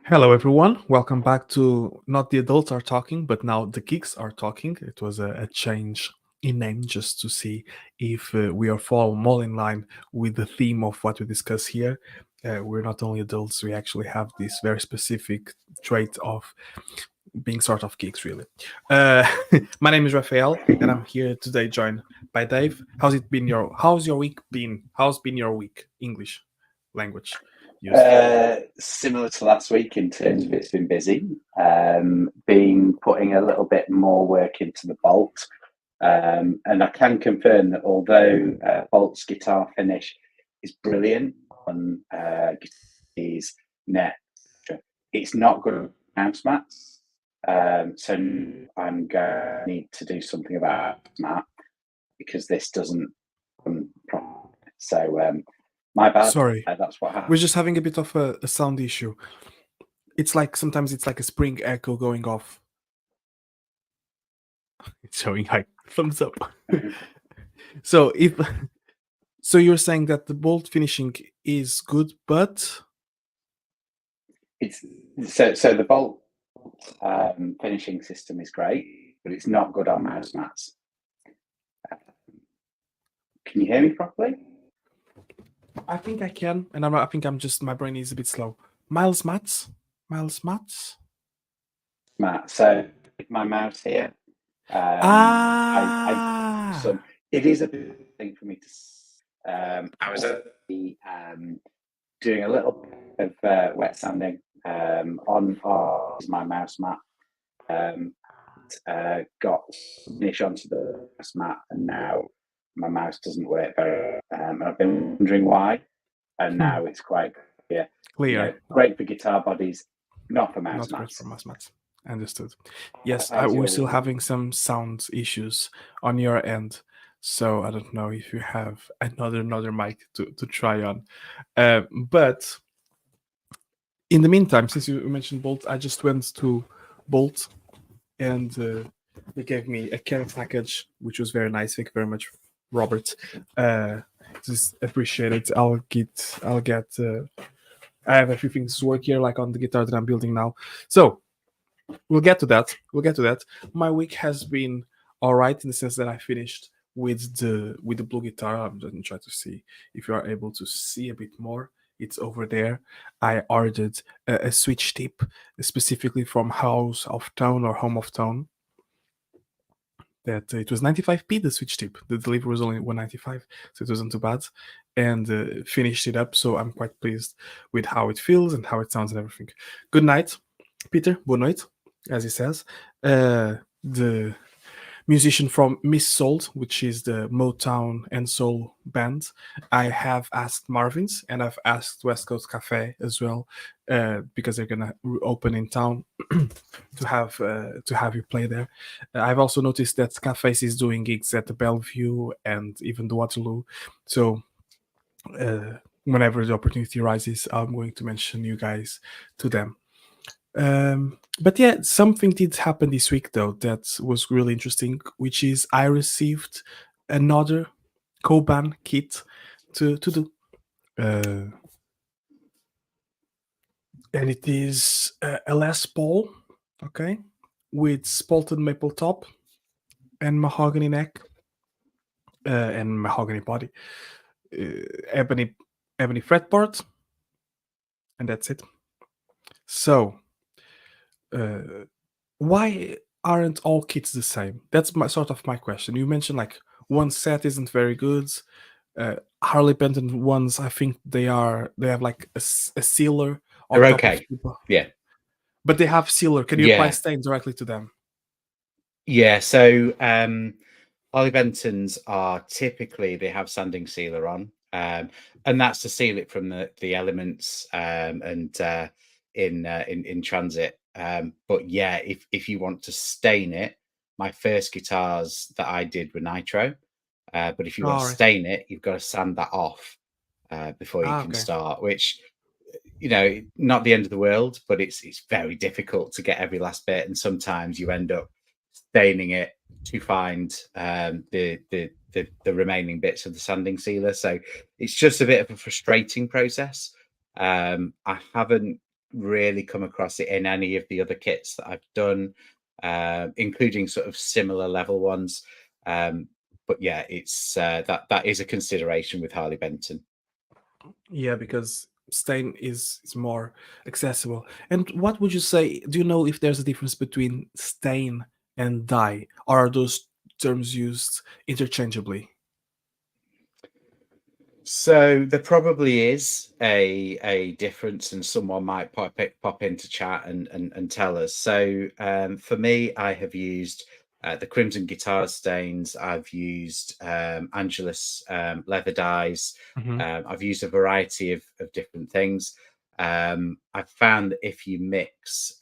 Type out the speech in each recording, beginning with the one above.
Hello, everyone. Welcome back to Not the Adults Are Talking, but now the Geeks Are Talking. It was a change in name just to see if we are fall more in line with the theme of what we discuss here. We're not only adults, we actually have this very specific trait of being sort of geeks, really. Uh, my name is Rafael, and I'm here today joined by Dave. How's your week been? How's been your week? English language used. Similar to last week in terms of it's been busy. Been putting a little bit more work into the Bolt, and I can confirm that although Bolt's guitar finish is brilliant on his net, it's not good on mouse mats. So I'm going to need to do something about that because this doesn't. So my bad. Sorry, That's what we're happened. just having a bit of a sound issue. It's like sometimes it's like a spring echo going off. It's showing like thumbs up. so if so, you're saying that the bolt finishing is good, but It's so the Bolt finishing system is great, but it's not good on mouse mats. Can you hear me properly? I think I can, and I think I'm just my brain is a bit slow. Miles Mats. Matt, so my mouse here, I Ah, some. It is a big thing for me to. I was doing a little bit of wet sanding on my mouse mat. Um, got finish onto the mouse mat, and now my mouse doesn't work very. And I've been wondering why, and hmm, now it's quite clear. clear. Great for guitar bodies, not for mouse Not great for mats. mouse mats. Understood. Yes, How's we're your still week? having some sound issues on your end, so I don't know if you have another mic to try on. But in the meantime, since you mentioned Bolt, I just went to Bolt and they gave me a care package, which was very nice. Thank you very much, Robert. Just appreciate it. I'll get. I have a few things to work here, like on the guitar that I'm building now. So we'll get to that. We'll get to that. My week has been all right in the sense that I finished with the blue guitar. I'm going to try to see if you are able to see a bit more. It's over there. I ordered a switch tip specifically from House of Tone or Home of Tone. That it was 95p the switch tip. The delivery was only 195, so it wasn't too bad. And finished it up, so I'm quite pleased with how it feels and how it sounds and everything. Good night, Peter. Boa noite, as he says. The musician from Miss Soul, which is the Motown and Soul band. I have asked Marvin's and I've asked West Coast Cafe as well, because they're gonna open in town to have you play there. I've also noticed that Cafes is doing gigs at the Bellevue and even the Waterloo. So whenever the opportunity arises, I'm going to mention you guys to them. But yeah, something did happen this week though that was really interesting, which is I received another Coban kit to do, uh, and it is a Les Paul, okay, with spalted maple top and mahogany neck and mahogany body, ebony fretboard, and that's it. So uh, why aren't all kits the same? That's my sort of my question. You mentioned like one set isn't very good. Harley Benton ones, I think they have like a sealer They're on top of okay. the, Yeah, but they have sealer. Can you apply yeah, stain directly to them? yeah. So Harley Bentons are typically they have sanding sealer on, and that's to seal it from the elements and in transit. But yeah, if you want to stain it, my first guitars that I did were nitro. But if you want All to right. stain it, you've got to sand that off before you Ah, can okay. start. Which not the end of the world, but it's very difficult to get every last bit, and sometimes you end up staining it to find the remaining bits of the sanding sealer. So it's just a bit of a frustrating process. I haven't really come across it in any of the other kits that I've done, including sort of similar level ones. But yeah, it's that is a consideration with Harley Benton. Yeah, because stain is more accessible. And what would you say? Do you know if there's a difference between stain and dye, or are those terms used interchangeably? So there probably is a difference, and someone might pop into chat and tell us. So for me, I have used the Crimson Guitar stains. I've used Angelus leather dyes. Hmm. I've used a variety of different things. I've found that if you mix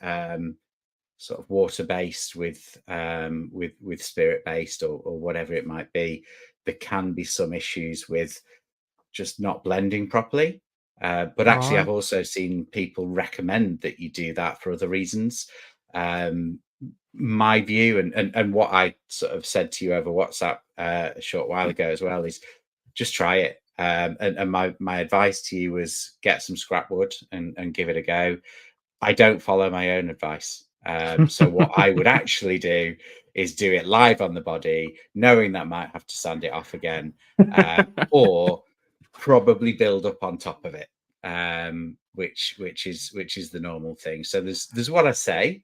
sort of water based with spirit based or whatever it might be, there can be some issues with just not blending properly. But actually, Ah. I've also seen people recommend that you do that for other reasons. Um, my view and what I sort of said to you over WhatsApp a short while ago as well is just try it. And my advice to you was get some scrap wood and give it a go. I don't follow my own advice. So what I would actually do is do it live on the body, knowing that I might have to sand it off again, or probably build up on top of it, which is the normal thing. So there's what I say,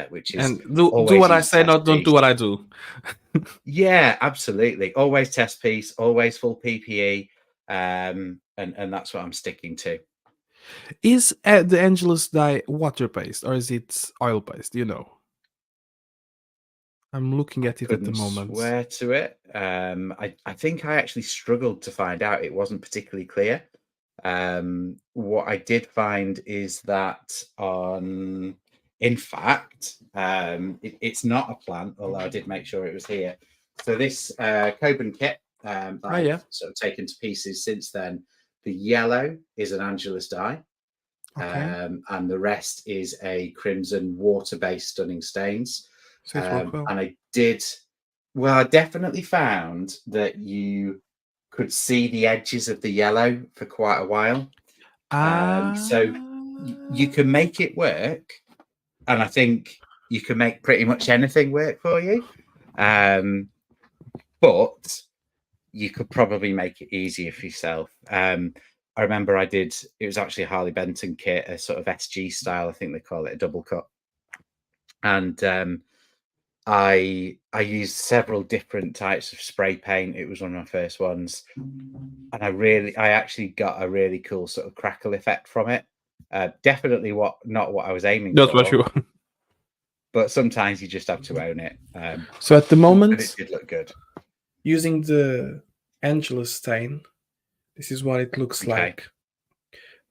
which is And do always what I use a say, test not don't do piece. what I do. Yeah, absolutely. Always test piece, always full PPE, and that's what I'm sticking to. Is the Angelus dye water based or is it oil based? Do you know? I'm looking I at it at the couldn't moment. swear to it. I think I actually struggled to find out. It wasn't particularly clear. What I did find is that in fact, it's not a plant, although I did make sure it was here. So this Coban kit that Oh I've yeah. sort of taken to pieces since then, the yellow is an Angelus dye, Okay. and the rest is a crimson water-based stunning stains. So it worked well. And I definitely found that you could see the edges of the yellow for quite a while. So you can Ah. make it work, and I think you can make pretty much anything work for you. But you could probably make it easier for yourself. I remember it was actually a Harley Benton kit, a sort of SG style, I think they call it, a double cut. And I used several different types of spray paint. It was one of my first ones, and I actually got a really cool sort of crackle effect from it. Definitely not what I was aiming That's what for, you. but sometimes you just have to own it. So at the And it moment, did look good. using the Angelus stain, this is what it looks Okay, like.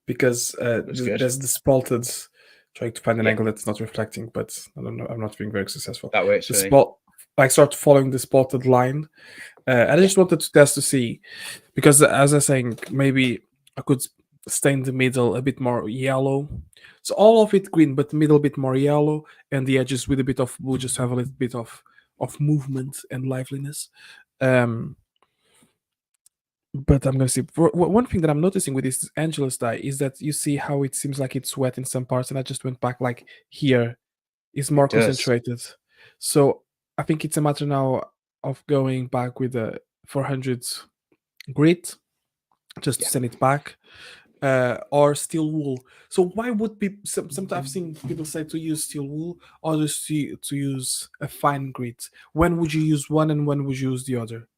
Because looks good. there's the spalted. Trying to find an Yeah, angle that's not reflecting, but I don't know. I'm not being very successful. that works The for me. spot, I start following the spotted line. I Yeah, just wanted to test to see, because as I was saying, maybe I could stain the middle a bit more yellow. So all of it green, but the middle a bit more yellow, and the edges with a bit of blue, just have a little bit of movement and liveliness. Um, but I'm gonna see. One thing that I'm noticing with this Angelus dye is that you see how it seems like it's wet in some parts, and I just went back like here is more it does. concentrated. So I think it's a matter now of going back with the 400 grit just to Yeah. send it back, or steel wool. So why would people? Sometimes I've seen people say to use steel wool, others to use a fine grit. When would you use one, and when would you use the other?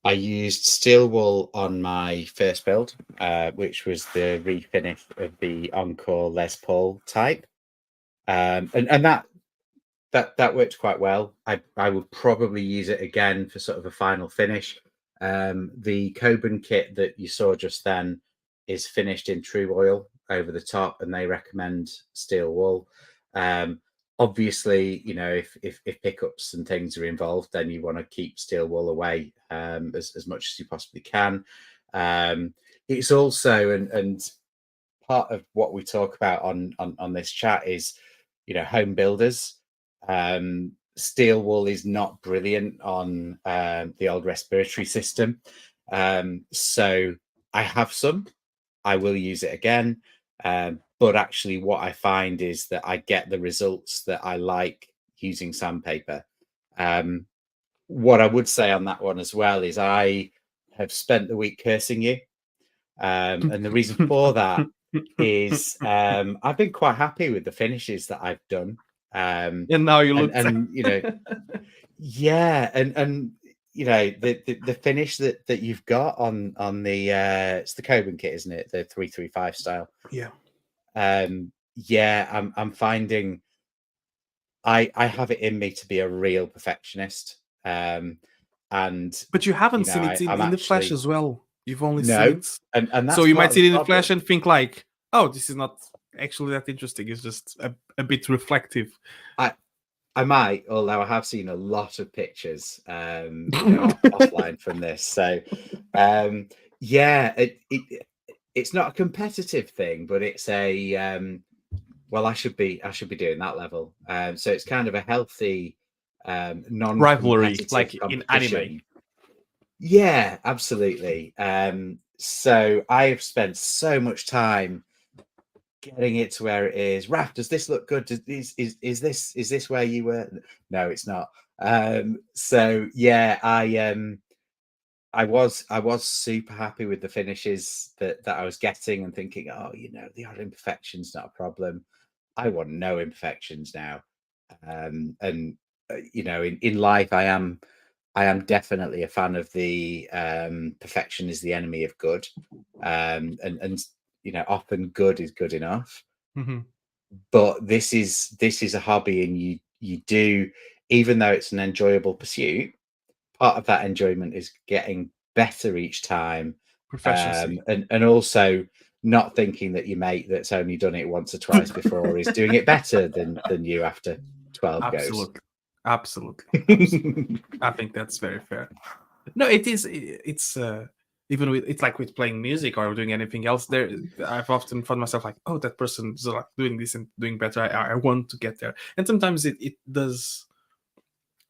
I used steel wool on my first build, which was the refinish of the Encore Les Paul type, and that worked quite well. I would probably use it again for sort of a final finish. The Coban kit that you saw just then is finished in true oil over the top, and they recommend steel wool. Um, Obviously, if pickups and things are involved, then you want to keep steel wool away as much as you possibly can. It's also and part of what we talk about on this chat is home builders. Steel wool is not brilliant on the old respiratory system, so I have some. I will use it again, but actually what I find is that I get the results that I like using sandpaper. What I would say on that one as well is I have spent the week cursing you. And the reason for that is I've been quite happy with the finishes that I've done. And now you look and you know, yeah, and you know the finish that you've got on the it's the Coban kit, isn't it? The 335 style. Yeah. Yeah, I'm finding I have it in me to be a real perfectionist. And But you haven't you know, seen it I'm in the flesh actually as well. You've only seen no, it. and So that's you part might of see the it in the problem. flesh and think like, oh, this is not actually that interesting. It's just a bit reflective. I might, although I have seen a lot of pictures, you know, offline from this. So, yeah, it's not a competitive thing, but it's a well, I should be doing that level. So it's kind of a healthy, Rivalry, non-competitive like in anime. competition. Yeah, absolutely. So I have spent so much time getting it to where it is. Raf, does this look good? Is this where you were? No, it's not. So yeah, I was super happy with the finishes that I was getting and thinking, oh, you know, the odd imperfections not a problem. I want no imperfections now. And you know, in life, I am definitely a fan of the perfection is the enemy of good. And you know, often good is good enough. Mm-hmm. But this is a hobby, and you do, even though it's an enjoyable pursuit, part of that enjoyment is getting better each time, Proficiency. and also not thinking that your mate that's only done it once or twice before is doing it better than you after 12 goes. Absolutely. Absolutely. I think that's very fair. No, it is. It's even with it's like with playing music or doing anything else. There, I've often found myself like, oh, that person's like doing this and doing better. I want to get there, and sometimes it does.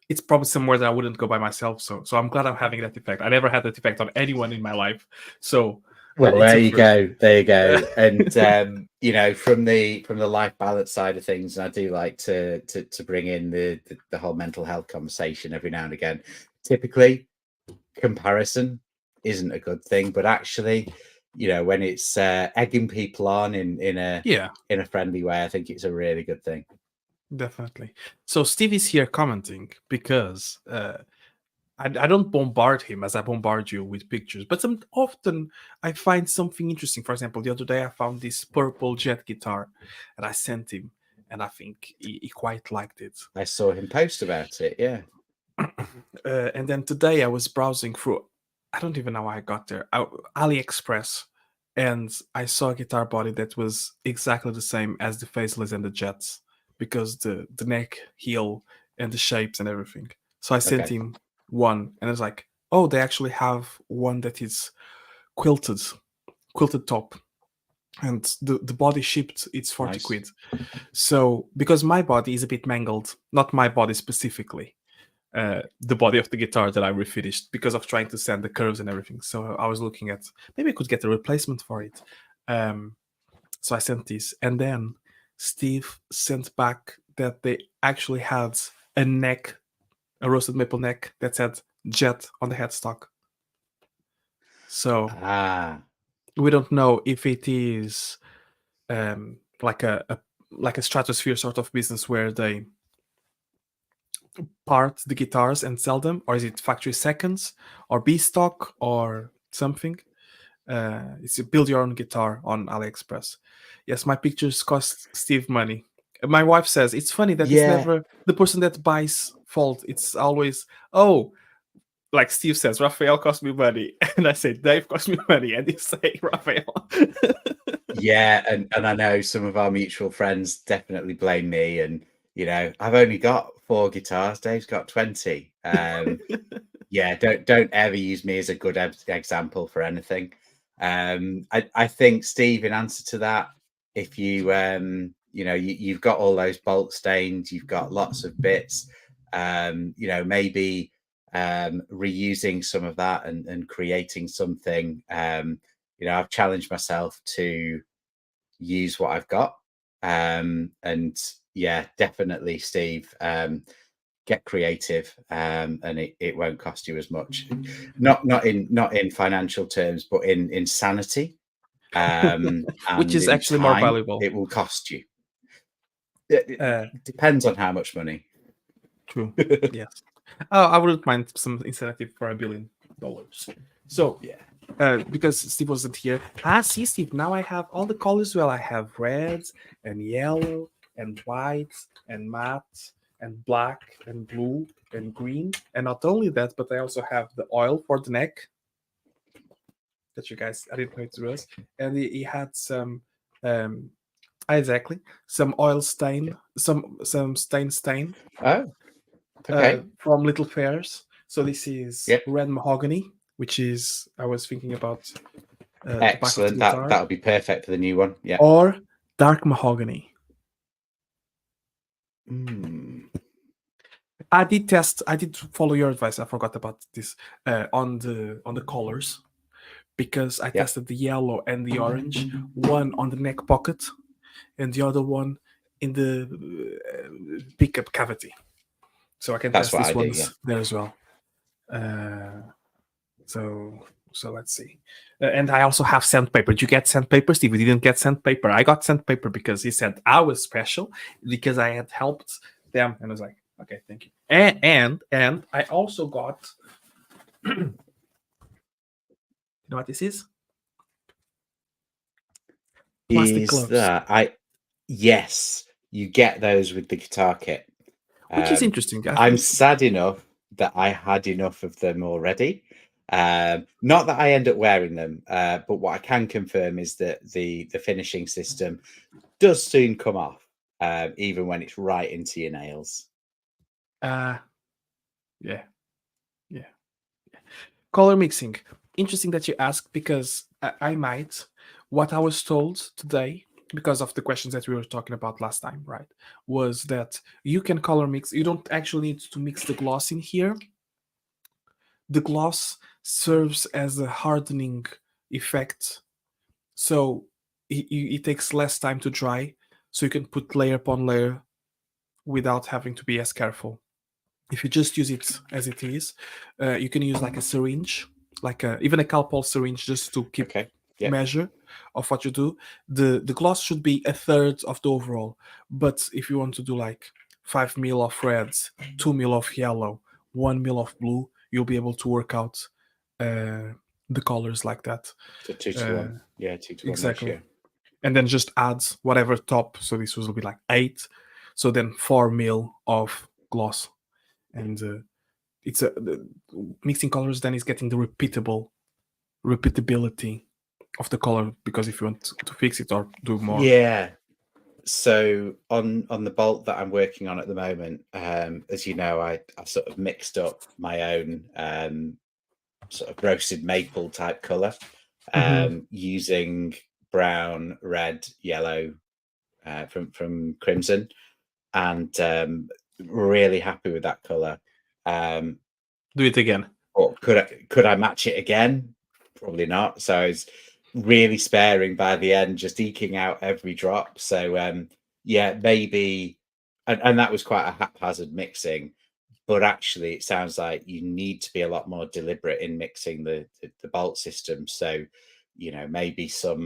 It's probably somewhere that I wouldn't go by myself. So I'm glad I'm having that effect. I never had that effect on anyone in my life. So Well, it's there a you first. go. There you go. And you know, from the life balance side of things, I do like to bring in the whole mental health conversation every now and again. Typically, comparison isn't a good thing, but actually, you know, when it's egging people on in Yeah, a friendly way, I think it's a really good thing. definitely. So Steve is here commenting because I don't bombard him as I bombard you with pictures, but often I find something interesting. For example, the other day I found this purple jet guitar, and I sent him, and I think he quite liked it. I saw him post about it. Yeah. And then today I was browsing through, I don't even know how I got there, AliExpress, and I saw a guitar body that was exactly the same as the Faceless and the Jets, because the neck, heel, and the shapes and everything. So I sent Okay. him one, and I was like, oh, they actually have one that is quilted, quilted top, and the body shipped, it's 40 Nice. quid. So because my body is a bit mangled, not my body specifically, the body of the guitar that I refinished because of trying to sand the curves and everything. So I was looking at maybe I could get a replacement for it. So I sent this, and then Steve sent back that they actually had a neck, a roasted maple neck that said Jet on the headstock. So we don't know if it is like a like a stratosphere sort of business where they part the guitars and sell them, or is it factory seconds or B stock or something? It's a build your own guitar on AliExpress. Yes, my pictures cost Steve money. My wife says it's funny that it's Yeah. never the person that buys fault. It's always, oh, like Steve says, Raphael cost me money, and I say Dave cost me money, and you say Raphael. Yeah, and I know some of our mutual friends definitely blame me, and you know, I've only got 4 guitars. Dave's got 20. Yeah, don't ever use me as a good example for anything. I think, Steve, in answer to that, if you you know, you've got all those bolt stains, you've got lots of bits, you know, maybe reusing some of that and creating something. You know, I've challenged myself to use what I've got. And yeah, definitely, Steve, get creative, and it won't cost you as much. Not in financial terms, but in sanity, and which is in actually more time. valuable. It will cost you. It depends on how much money. True. Yes. I wouldn't mind some incentive for $1 billion. So Yeah. because Steve wasn't here. See, Steve, now I have all the colors. Well, I have red and yellow and white and matte and black and blue and green. And not only that, but I also have the oil for the neck. That you guys, I didn't know it was. And he had some, exactly, some oil stain, some stain. Oh, okay. From Little Fairs. So this is Yep. red mahogany, which is, I was thinking about the back of the Excellent. guitar. That would be perfect for the new one. Yeah. Or dark mahogany. I did follow your advice. I forgot about this on the colors, because I tested the yellow and the orange, one on the neck pocket and the other one in the pickup cavity. So I can That's test what these I do, ones yeah. there as well. So let's see. And I also have sandpaper. Did you get sandpaper, Steve? We didn't get sandpaper. I got sandpaper because he said I was special because I had helped them, and I was like, okay, thank you. And I also got. You know what this is? Plastic gloves. Yes, you get those with the guitar kit, Which is interesting. I'm sad enough that I had enough of them already. Not that I end up wearing them, but what I can confirm is that the finishing system does soon come off, even when it's right into your nails. Yeah. Color mixing. Interesting that you ask, because I might. What I was told today, because of the questions that we were talking about last time, right, was that you can color mix. You don't actually need to mix the gloss in here. The gloss serves as a hardening effect, so it takes less time to dry, so you can put layer upon layer without having to be as careful. If you just use it as it is, you can use like a syringe, even a Calpol syringe, just to keep measure of what you do. The gloss should be a third of the overall, but if you want to do like 5 mil of reds, 2 mil of yellow, 1 mil of blue, you'll be able to work out the colors like that. So 2 to 1. Yeah, 2 to 1 exactly. ratio. And then just add whatever top. So this will be like 8. So then 4 mil of gloss. And it's mixing colors then is getting the repeatability of the color, because if you want to fix it or do more. Yeah. So on the bolt that I'm working on at the moment, as you know, I sort of mixed up my own sort of roasted maple type color, using brown, red, yellow from Crimson, and really happy with that color. Do it again. Or could I match it again? Probably not. So I was really sparing by the end, just eking out every drop. So yeah, maybe, and that was quite a haphazard mixing. But actually, it sounds like you need to be a lot more deliberate in mixing the bolt system. So, you know, maybe some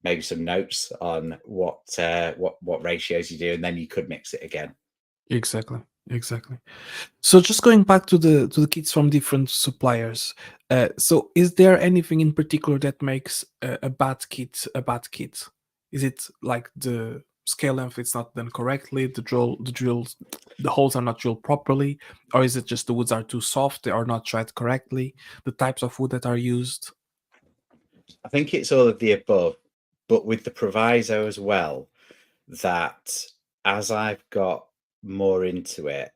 notes on what ratios you do, and then you could mix it again. Exactly. So just going back to the kits from different suppliers. So is there anything in particular that makes a bad kit a bad kit? Is it like the scale length it's not done correctly, the holes are not drilled properly, or is it just the woods are too soft, they are not tried correctly, the types of wood that are used? I think it's all of the above, but with the proviso as well that as I've got more into it,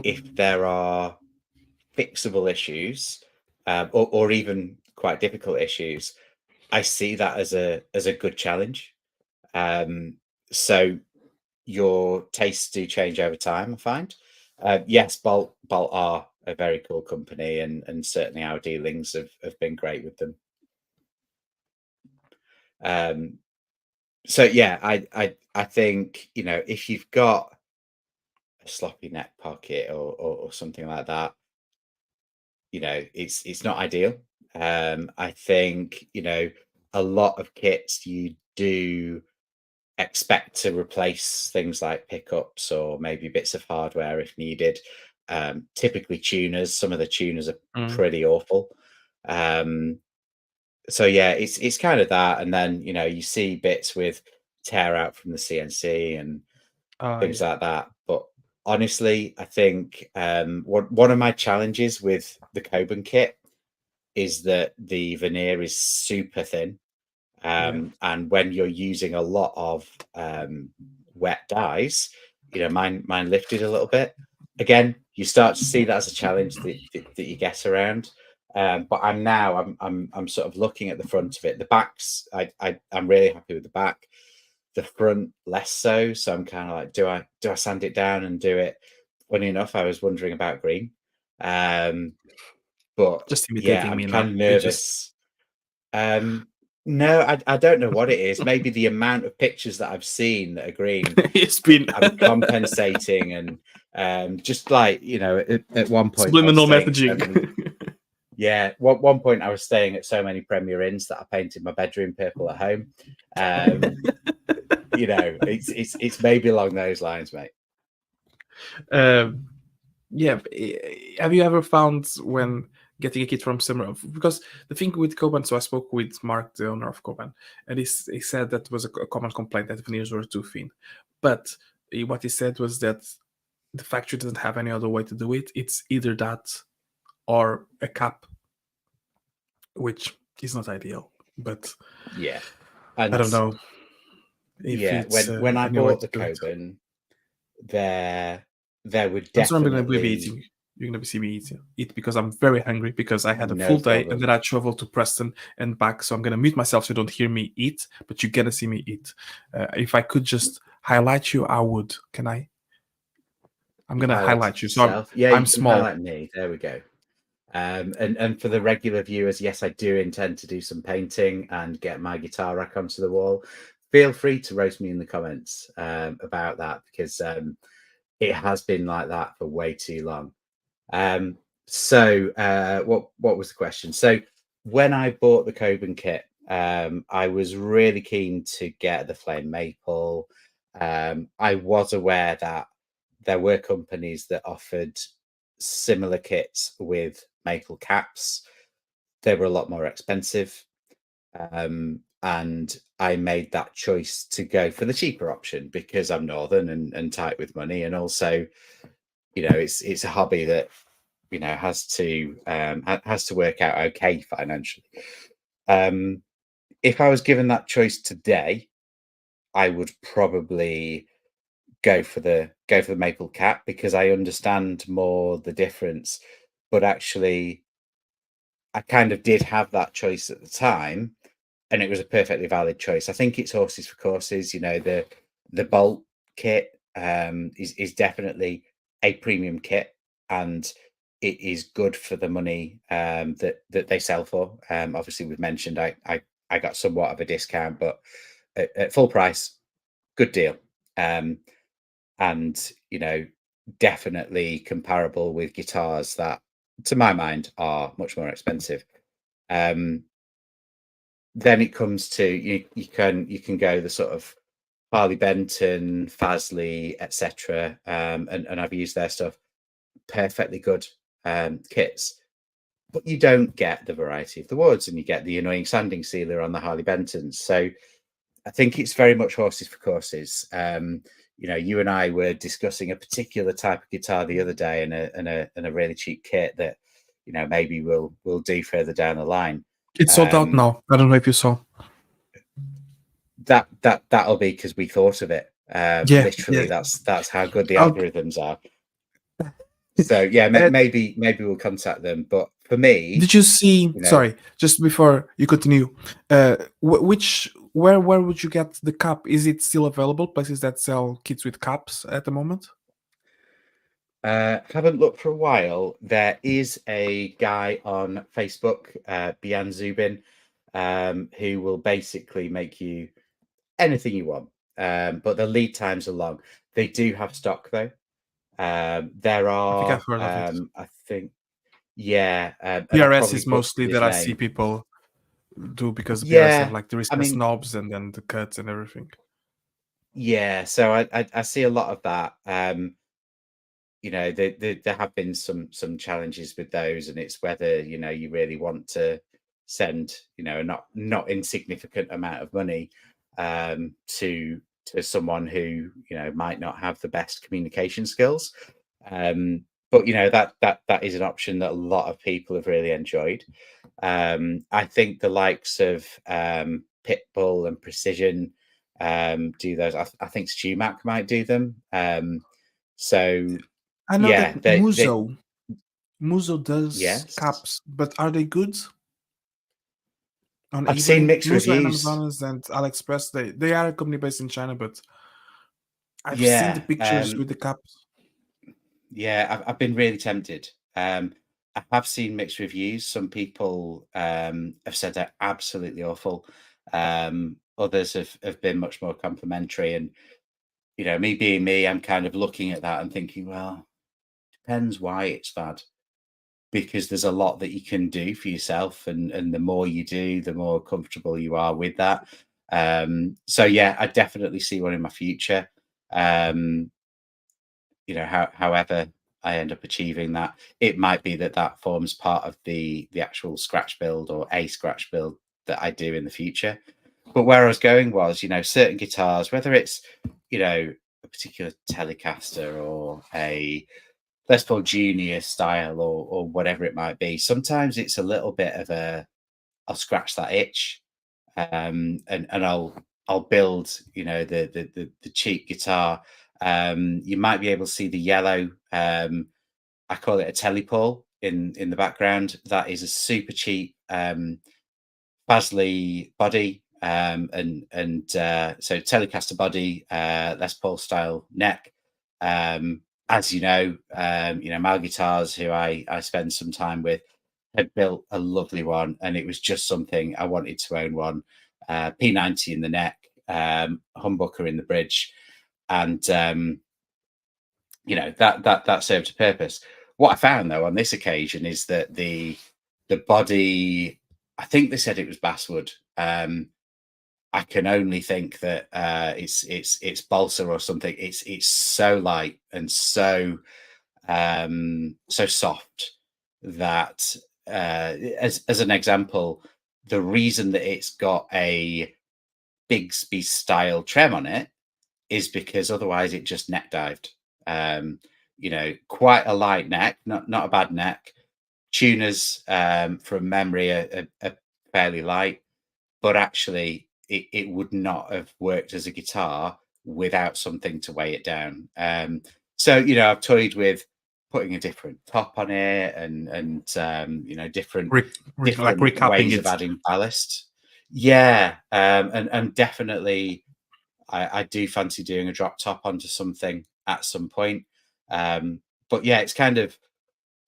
if there are fixable issues, or even quite difficult issues, I see that as a good challenge. So your tastes do change over time, I find. Yes, Bolt are a very cool company, and certainly our dealings have been great with them. So yeah, I think, you know, if you've got a sloppy neck pocket or something like that, you know, it's not ideal. I think, you know, a lot of kits you do expect to replace things like pickups or maybe bits of hardware if needed. Typically tuners, some of the tuners are pretty awful. So yeah, it's kind of that, and then, you know, you see bits with tear out from the CNC and things Yeah. like that. But honestly, I think one of my challenges with the Coban kit is that the veneer is super thin. And when you're using a lot of wet dyes, you know, mine lifted a little bit. Again, you start to see that as a challenge that you get around. But I'm sort of looking at the front of it. The backs, I'm really happy with the back. The front less so. So I'm kind of like, do I sand it down and do it? Funny enough, I was wondering about green. But Just yeah, imitating I'm me kind now. of You just nervous. No, I don't know what it is. Maybe the amount of pictures that I've seen that are green, it's been I'm compensating, and just like, you know, at one point I was subliminal staying at so messaging. many. Yeah, one point I was staying at so many Premier Inns that I painted my bedroom purple at home. You know, it's maybe along those lines, mate. Yeah, have you ever found when getting a kit from somewhere? Because the thing with Coban, so I spoke with Mark, the owner of Coban, and he said that was a common complaint that veneers were too thin. But what he said was that the factory doesn't have any other way to do it. It's either that or a cap, which is not ideal. But Yeah, and I don't know if yeah, it's when I any way bought to the do it. Coban, there would I'm sorry, I'm going to be definitely eating. You're going to see me eat because I'm very hungry because I had a no full day and problem. then I traveled to Preston and back. So I'm going to mute myself so you don't hear me eat, but you're going to see me eat. If I could just highlight you, I would. Can I? I'm You've going to highlighted highlight you. So yourself. Yeah, I'm you can small. highlight me. There we go. And for the regular viewers, yes, I do intend to do some painting and get my guitar rack onto the wall. Feel free to roast me in the comments about that, because it has been like that for way too long. So what was the question? So when I bought the Coban kit, I was really keen to get the flame maple. I was aware that there were companies that offered similar kits with maple caps. They were a lot more expensive. And I made that choice to go for the cheaper option because I'm northern and tight with money, and also, you know, it's a hobby that, you know, has to work out okay financially. If I was given that choice today, I would probably go for the maple cap because I understand more the difference. But actually, I kind of did have that choice at the time, and it was a perfectly valid choice. I think it's horses for courses. You know, the Bolt kit is definitely a premium kit, and it is good for the money that they sell for. Obviously, we've mentioned I got somewhat of a discount, but at full price, good deal. And, you know, definitely comparable with guitars that, to my mind, are much more expensive. Then it comes to you can go the sort of Harley Benton, Fasley, etc. And I've used their stuff, perfectly good kits, but you don't get the variety of the woods, and you get the annoying sanding sealer on the Harley Bentons. So I think it's very much horses for courses. You know, you and I were discussing a particular type of guitar the other day, and a really cheap kit that, you know, maybe we'll do further down the line. It's sold out now. I don't know if you saw. That'll be because we thought of it. Yeah, Literally, yeah. that's how good the I'll, algorithms are. So yeah, maybe we'll contact them. But for me, did you see? you know, Sorry, just before you continue, where would you get the cap? Is it still available? Places that sell kits with caps at the moment? haven't looked for a while. There is a guy on Facebook, Bian Zubin. who will basically make you anything you want. But the lead times are long. They do have stock though. There I think I've are, heard of it. I think, yeah, and I'll PRS probably is butcher mostly this that I see name. people do because PRS have Yeah, like the I recessed mean, knobs and then the cuts and everything. yeah. So I see a lot of that. There have been some challenges with those, and it's whether you really want to send a not insignificant amount of money to someone who might not have the best communication skills. But that is an option that a lot of people have really enjoyed. I think the likes of Pitbull and Precision do those. I think StewMac might do them. So I know yeah, that they Muso does yes. caps, but are they good on I've seen eBay? mixed Muso and reviews. Amazonas and AliExpress, they are a company based in China, but I've seen the Yeah, pictures with the caps. yeah, I've been really tempted. I have seen mixed reviews. Some people have said they're absolutely awful. Others have been much more complimentary. And me being me, I'm kind of looking at that and thinking, well, depends why it's bad. Because there's a lot that you can do for yourself, and the more you do, the more comfortable you are with that. So yeah, I definitely see one in my future. Um, however I end up achieving that, it might be that forms part of the actual scratch build or a scratch build that I do in the future. But where I was going was, certain guitars, whether it's a particular Telecaster or a Les Paul Junior style or whatever it might be, sometimes it's a little bit of I'll scratch that itch, and I'll build the cheap guitar. You might be able to see the yellow. I call it a Telepole in the background. That is a super cheap Fasley body, and so Telecaster body, Les Paul style neck. As Mal Guitars, who I spend some time with, had built a lovely one, and it was just something I wanted to own one. P90 in the neck, humbucker in the bridge, and that served a purpose. What I found though on this occasion is that the body, I think they said it was basswood. I can only think that it's balsa or something. It's so light and so soft that as an example, the reason that it's got a Bigsby style trem on it is because otherwise it just neck dived. Quite a light neck, not a bad neck. Tuners from memory are fairly light, but actually it would not have worked as a guitar without something to weigh it down. So I've toyed with putting a different top on it and different Like different recapping ways of it. adding ballast. Yeah, and definitely I do fancy doing a drop top onto something at some point. But yeah, it's kind of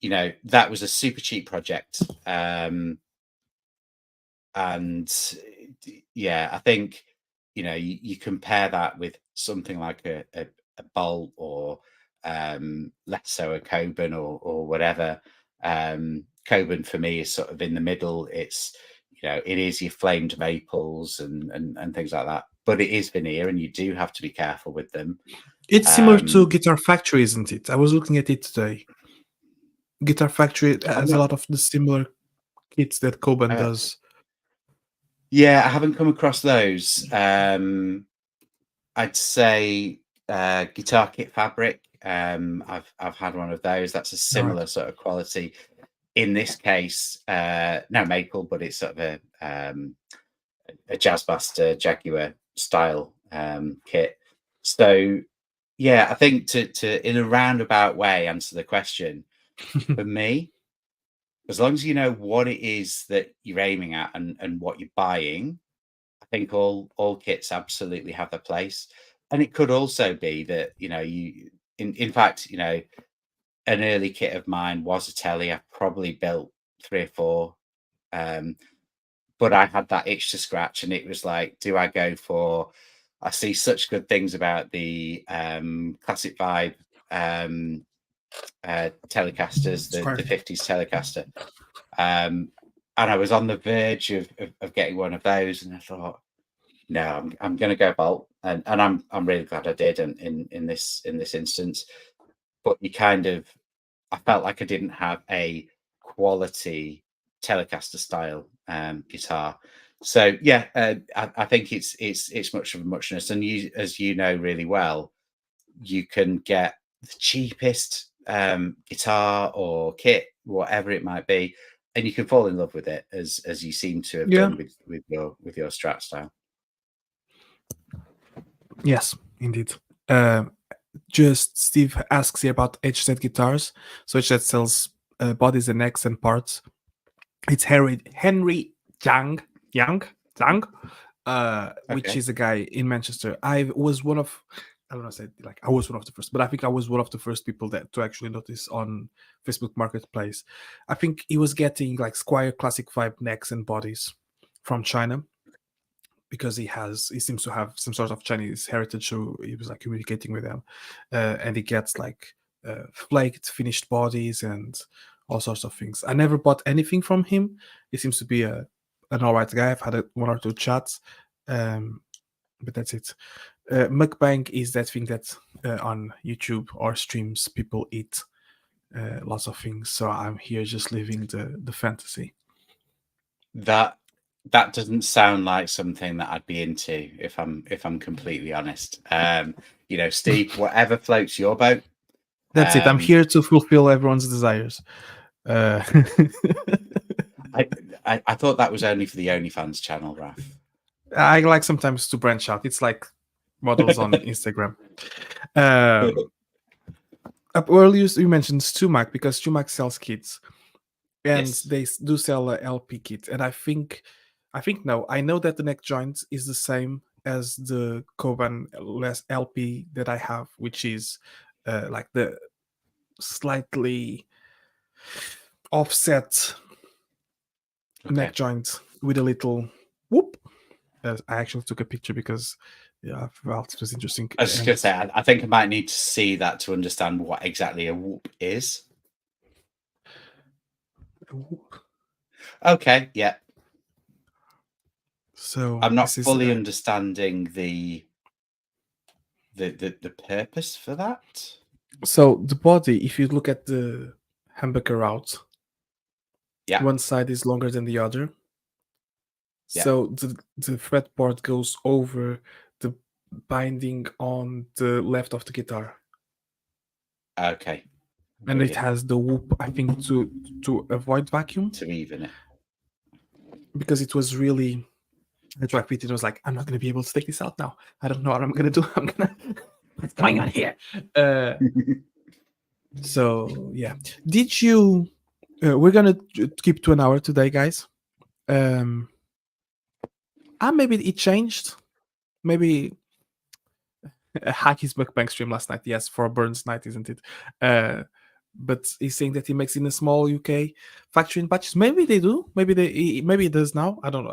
that was a super cheap project. And yeah, I think you compare that with something like a Bolt or less so a Coban or whatever. Coban for me is sort of in the middle. It's it is your flamed maples and things like that, but it is veneer, and you do have to be careful with them. It's similar to Um, Guitar Factory, isn't it? I was looking at it today. Guitar Factory I'm has a not. lot of the similar kits that Coban does. Yeah, I haven't come across those. I'd say Guitar Kit Fabric. I've had one of those. That's a All right. similar sort of quality. In this case, no maple, but it's sort of a Jazzmaster Jaguar style kit. So yeah, I think to in a roundabout way answer the question, for me, as long as you know what it is that you're aiming at and what you're buying, I think all kits absolutely have their place. And it could also be that you in fact an early kit of mine was a telly. I probably built 3 or 4. but I had that itch to scratch, and it was like, do I go for? I see such good things about the Classic Vibe Telecasters, the Square. 50s Telecaster, and I was on the verge of getting one of those, and I thought, no, I'm going to go Bolt, and I'm really glad I did in this instance. But you kind of, I felt like I didn't have a quality Telecaster style guitar. So yeah, I think it's much of a muchness, and you, as you know really well, you can get the cheapest guitar or kit, whatever it might be, and you can fall in love with it, as you seem to have Yeah. done with your Strat style. Yes, indeed. Just Steve asks here about HZ guitars. So HZ sells bodies and necks and parts. It's Henry Zhang, which Okay. is a guy in Manchester. I was one of, I don't know, say like I was one of the first, but I think I was one of the first people that to actually notice on Facebook Marketplace. I think he was getting like Squire Classic Vibe necks and bodies from China, because he seems to have some sort of Chinese heritage, so he was like communicating with them, and he gets like flaked finished bodies and all sorts of things. I never bought anything from him. He seems to be an alright guy. I've had one or two chats, but that's it. Mukbang is that thing that on YouTube or streams people eat lots of things. So I'm here just living the fantasy. That doesn't sound like something that I'd be into, if I'm completely honest. Steve, whatever floats your boat. That's it. I'm here to fulfill everyone's desires. I thought that was only for the OnlyFans channel, Raf. I like sometimes to branch out. It's like models on Instagram. Well, you mentioned Stumac, because Stumac sells kits, and Yes. they do sell a LP kit. And I think no, I know that the neck joint is the same as the Coban LP that I have, which is like the slightly offset neck joint with a little whoop. I actually took a picture because I felt it was interesting. I was just going to say, I think I might need to see that to understand what exactly a whoop is. Okay, yeah. So I'm not fully understanding the purpose for that. So the body, if you look at the humbucker route, yeah, one side is longer than the other. Yeah. So the fretboard goes over the binding on the left of the guitar. Okay. And it has the whoop, I think, to avoid vacuum. To even it. Because it was really, I tried it, was like, I'm not going to be able to take this out now. I don't know what I'm going to do. What's going on here? So, yeah. Did you, we're going to keep to an hour today, guys. Maybe it changed. Maybe Haki's mukbang stream last night. Yes, for a Burns night, isn't it? But he's saying that he makes in a small UK factory in batches. Maybe they do. Maybe he does now. I don't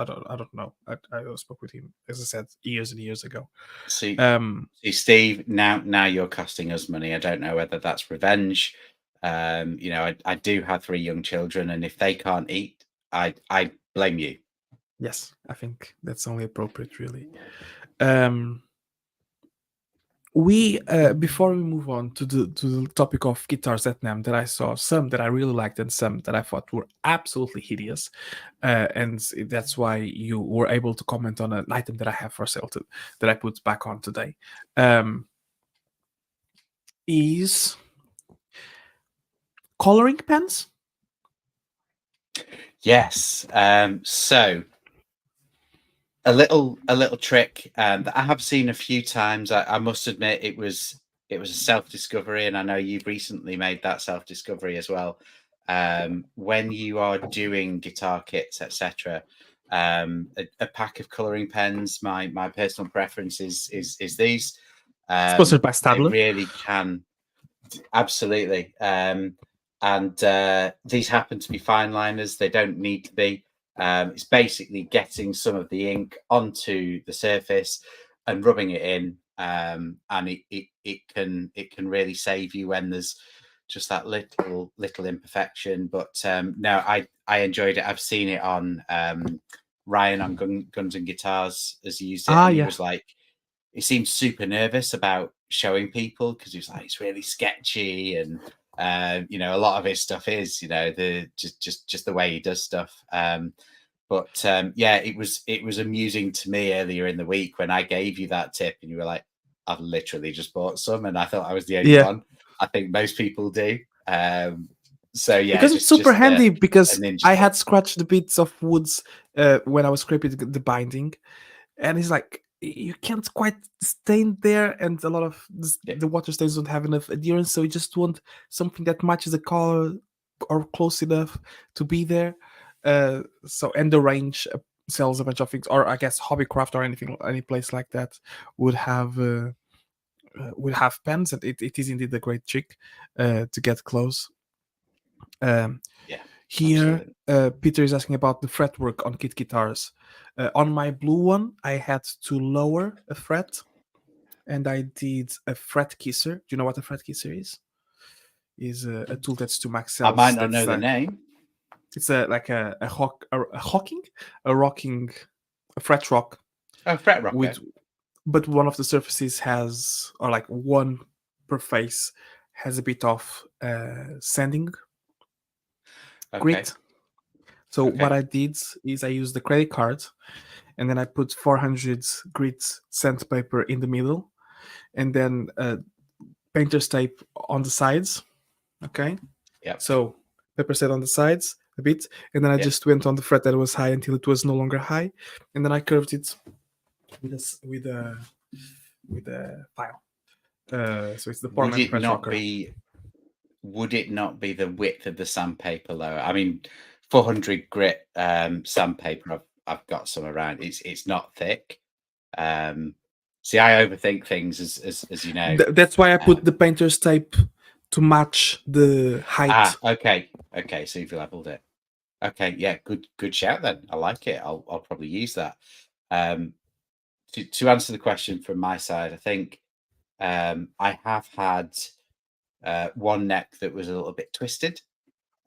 know. I spoke with him, as I said, years and years ago. See, Steve, now you're costing us money. I don't know whether that's revenge. I do have 3 young children, and if they can't eat, I blame you. Yes, I think that's only appropriate, really. We before we move on to the topic of guitars at Namm, that I saw some that I really liked and some that I thought were absolutely hideous, and that's why you were able to comment on an item that I have for sale that I put back on today. Is coloring pens? Yes. So a little trick that I have seen a few times. I must admit it was a self-discovery, and I know you've recently made that self-discovery as well. When you are doing guitar kits, etc., a pack of coloring pens. My personal preference is these. Sponsored by Stadler. They really can, absolutely. And these happen to be fine liners. They don't need to be. It's basically getting some of the ink onto the surface and rubbing it in, and it can really save you when there's just that little imperfection. But no, I enjoyed it. I've seen it on Ryan on Guns and Guitars has used it, and he was like, he seemed super nervous about showing people because he was like, it's really sketchy, and you know, a lot of his stuff is, you know, the just the way he does stuff. But yeah, it was amusing to me earlier in the week when I gave you that tip, and you were like, I've literally just bought some, and I thought I was the only one. I think most people do. So yeah, because it's super handy, because I tip. had scratched the bits of woods when I was scraping the binding, and it's like you can't quite stain there, and a lot of the water stains don't have enough adherence, so you just want something that matches the color or close enough to be there. So, and the range sells a bunch of things, or I guess Hobbycraft or anything, any place like that would have pens, and it is indeed a great trick to get close. Here, Peter is asking about the fretwork on kit guitars. On my blue one, I had to lower a fret, and I did a fret kisser. Do you know what a fret kisser is? Is a tool that's to max cells. I might not know the name. It's like a fret rock. Oh, fret rock. But one of the surfaces has, or like one per face has a bit of sanding grit. So what I did is I used the credit card, and then I put 400 grit sandpaper in the middle, and then painter's tape on the sides. Okay. Yeah. So paper set on the sides a bit, and then I just went on the fret that was high until it was no longer high, and then I curved it with a file. So it's the Portland press rocker. Would it not be the width of the sandpaper though? I mean, 400 grit sandpaper, I've got some around. It's not thick. See, I overthink things, as you know. That's why I put the painter's tape to match the height. Okay. So you've leveled it. Okay, yeah, good shout then. I like it. I'll probably use that. To answer the question from my side, I think I have had one neck that was a little bit twisted,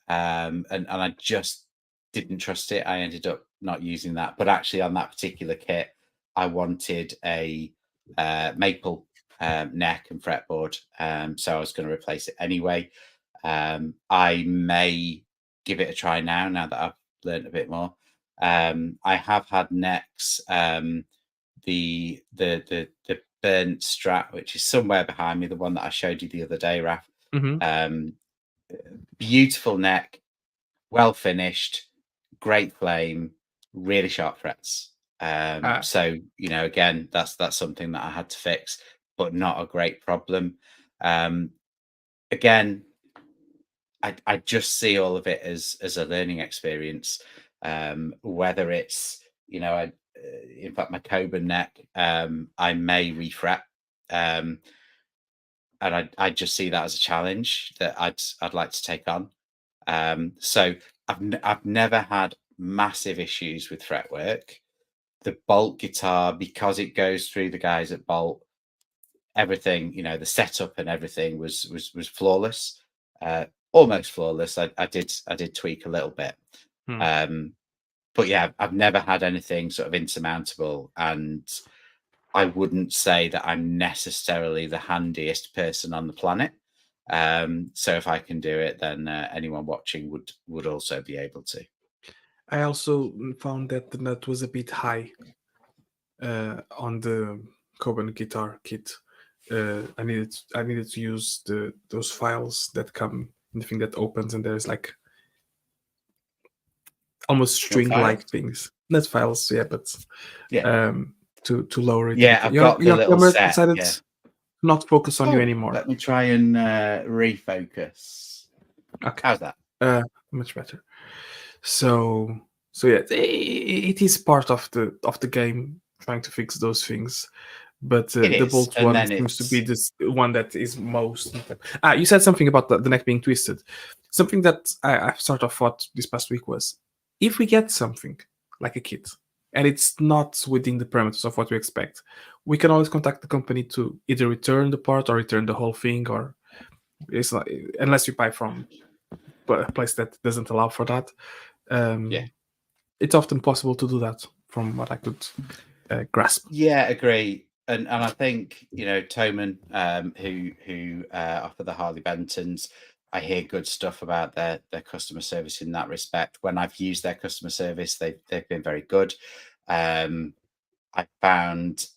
and I just didn't trust it. I ended up not using that. But actually, on that particular kit, I wanted a maple neck and fretboard, so I was going to replace it anyway. I may give it a try now that I've learned a bit more. I have had necks, the burnt Strat, which is somewhere behind me, the one that I showed you the other day, Raph. Beautiful neck, well finished, great flame, really sharp frets. So, you know, again, that's something that I had to fix, but not a great problem. Again, I just see all of it as a learning experience. Whether it's, you know, in fact, my Coban neck, I may refret, and I just see that as a challenge that I'd like to take on. So I've never had massive issues with fretwork. The Bolt guitar, because it goes through the guys at Bolt, everything, you know, the setup and everything was flawless, almost flawless. I did tweak a little bit, but yeah, I've never had anything sort of insurmountable, and I wouldn't say that I'm necessarily the handiest person on the planet. So if I can do it, then anyone watching would also be able to. I also found that the nut was a bit high on the Coban guitar kit. I needed to use those files that come in the thing that opens, and there's like almost string-like things. Not files, but to lower it. Yeah, I've got the little set. Decided not focus on you anymore. Let me try and refocus. Okay, how's that? Much better. So yeah, it is part of the game trying to fix those things. But the Bolt one seems to be this one that is most. You said something about the neck being twisted. Something that I sort of thought this past week was, if we get something like a kit and it's not within the parameters of what we expect, we can always contact the company to either return the part or return the whole thing, or it's not, unless you buy from a place that doesn't allow for that. Yeah. It's often possible to do that, from what I could grasp. Yeah, agree. And I think, you know, Toman, who offer the Harley Bentons, I hear good stuff about their customer service in that respect. When I've used their customer service, they've been very good. I found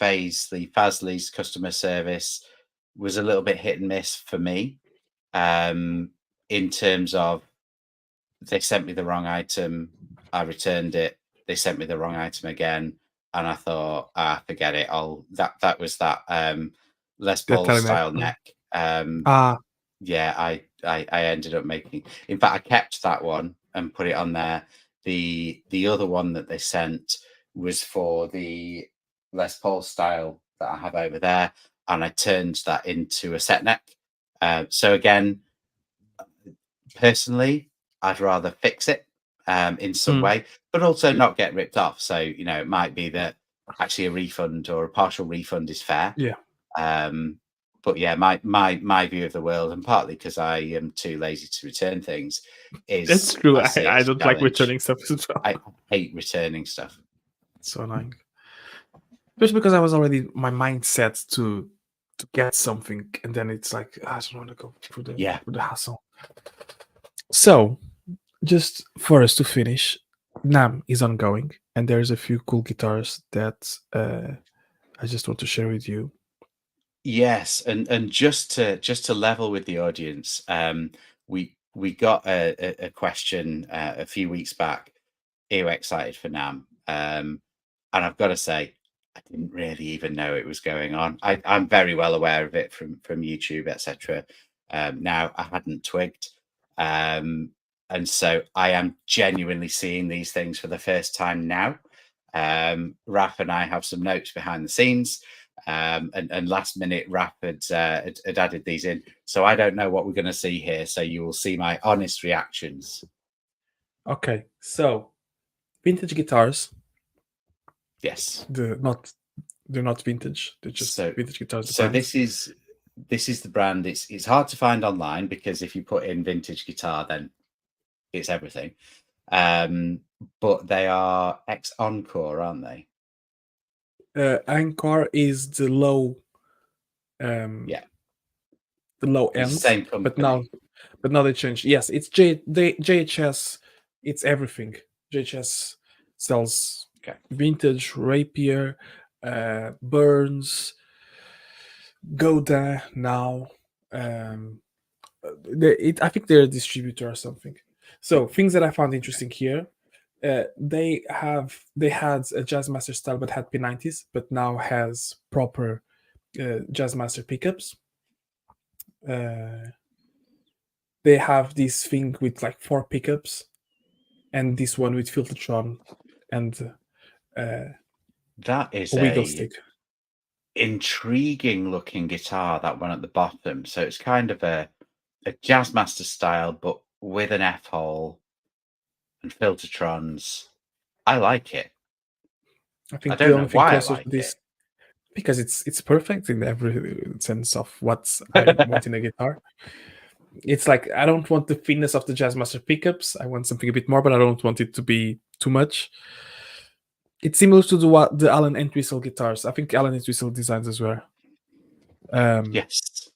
Fazli's customer service was a little bit hit and miss for me, in terms of they sent me the wrong item, I returned it, they sent me the wrong item again, and I thought, forget it. That was that Les The Paul telenet. style neck. Ah, Yeah, I ended up making. In fact, I kept that one and put it on there. The other one that they sent was for the Les Paul style that I have over there, and I turned that into a set neck. So again, personally, I'd rather fix it in some way, but also not get ripped off. So, you know, it might be that actually a refund or a partial refund is fair. yeah, But yeah, my view of the world, and partly because I am too lazy to return things, it's is true. I see it I as a don't like challenge. returning stuff as well. I hate returning stuff. It's so annoying. Just because I was already my mindset to get something, and then it's like I don't want to go through Yeah. the hassle. So, just for us to finish, Namm is ongoing, and there's a few cool guitars that I just want to share with you. Yes, and just to level with the audience, we got a question a few weeks back. Are you excited for Namm? And I've got to say, I didn't really even know it was going on. I'm very well aware of it from YouTube, etc. Now I hadn't twigged, and so I am genuinely seeing these things for the first time now. Raf and I have some notes behind the scenes. And last minute Rap had added these in, so I don't know what we're going to see here. So you will see my honest reactions. Okay, so vintage guitars. Yes, They're not vintage. They're just vintage guitars. So this is the brand. It's hard to find online because if you put in vintage guitar, then it's everything. But they are ex Encore, aren't they? Encore is the low, Yeah, the low it's end. the same company. But now they changed. Yes, it's JHS. It's everything. JHS sells vintage, Rapier, Burns, Godin now. I think they're a distributor or something. So things that I found interesting here. They had a Jazzmaster style but had P90s, but now has proper Jazzmaster pickups. They have this thing with like 4 pickups, and this one with Filtertron and that is a wiggle a stick. intriguing looking guitar, that one at the bottom. So it's kind of a Jazzmaster style, but with an F hole and Filtertrons. I like it. I think don't the know only thing why I closer like to this, it. because it's perfect in every sense of what I want in a guitar. It's like I don't want the thinness of the Jazzmaster pickups. I want something a bit more, but I don't want it to be too much. It's similar to the Allen Entwistle guitars. I think Allen Entwistle designs as well. Yes.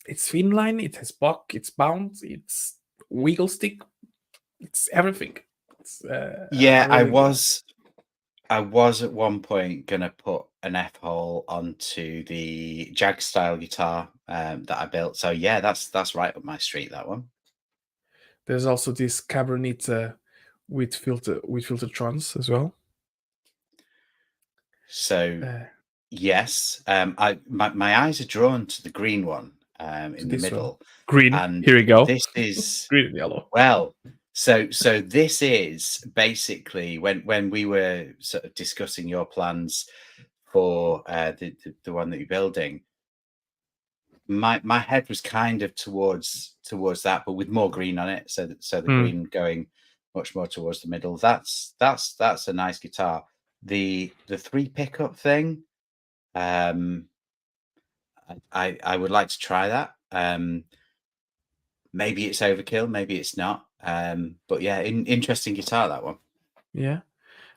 It's thin line, it has buck, it's bound, it's wiggle stick, it's everything. Yeah, I really was at one point gonna put an F hole onto the Jag style guitar that I built. So yeah, that's right up my street, that one. There's also this Cabronita with Filtertrons as well. So yes, my eyes are drawn to the green one in the middle. Green. And here we go. This is green and yellow. Well, so this is basically when we were sort of discussing your plans for the one that you're building. my head was kind of towards that, but with more green on it. So the green going much more towards the middle. That's a nice guitar. The 3 pickup thing, I would like to try that. Maybe it's overkill, maybe it's not. But yeah, interesting guitar, that one. Yeah,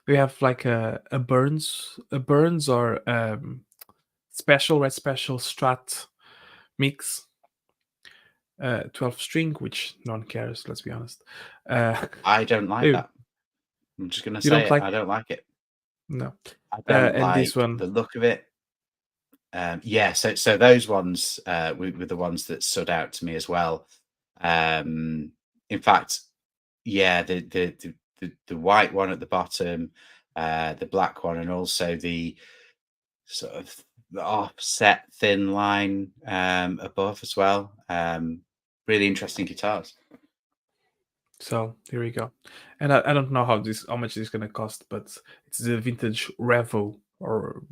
we have like a Burns or special red special Strat mix, 12 string, which no one cares. Let's be honest. I don't like Ew. that. I'm just gonna You say don't it. like? I don't like it. No. I don't And like this one, the look of it. Yeah, so those ones were the ones that stood out to me as well. In fact, yeah, the white one at the bottom, the black one, and also the sort of the offset thin line above as well. Really interesting guitars. so here we go. And I don't know how much this is gonna cost, but it's the vintage Revo or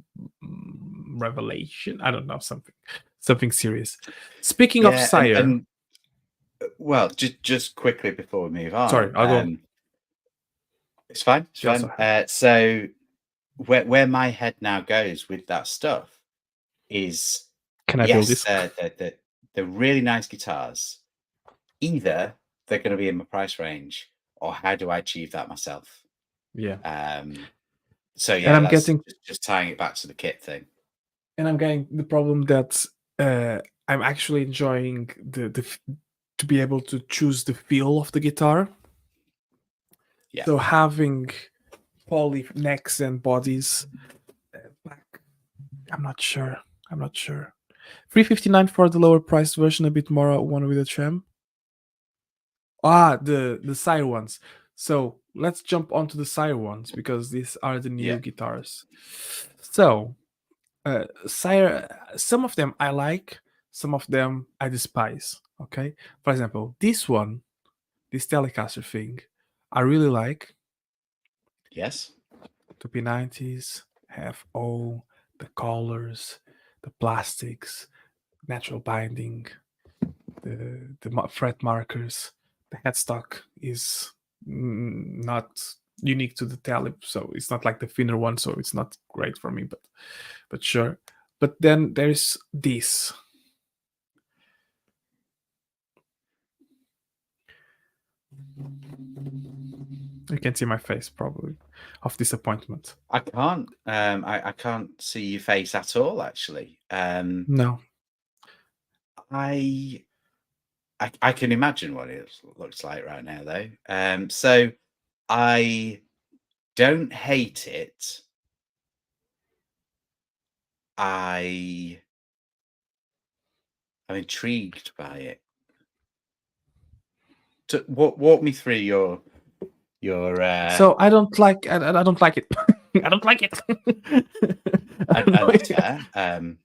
Revelation. I don't know, something serious. Speaking of Yeah, Sire, and well, just quickly before we move sorry, on, I'll go. it's fine. It's You also fine. have. So where my head now goes with that stuff is, Can I build yes, this? they're really nice guitars. Either they're going to be in my price range, or how do I achieve that myself? Yeah. So And yeah, I'm that's getting just tying it back to the kit thing. the problem that I'm actually enjoying to be able to choose the feel of the guitar. Yeah. So having poly necks and bodies back, I'm not sure. $359 for the lower priced version, a bit more one with a trim. The Sire ones. So let's jump onto the Sire ones because these are the new Yeah. guitars. So Sire, some of them I like, some of them I despise. Okay, for example, this one, this Telecaster thing, I really like. Yes. The P90s have all the colors, the plastics, natural binding, the fret markers. The headstock is not unique to the Tele, so it's not like the thinner one, so it's not great for me, but sure. But then there's this. You can see my face probably of disappointment. I can't. I can't see your face at all. Actually. No. I can imagine what it looks like right now, though. So I don't hate it. I'm intrigued by it. So walk me through your. So I don't like. I don't like it. I don't like it. I don't know. That's fair.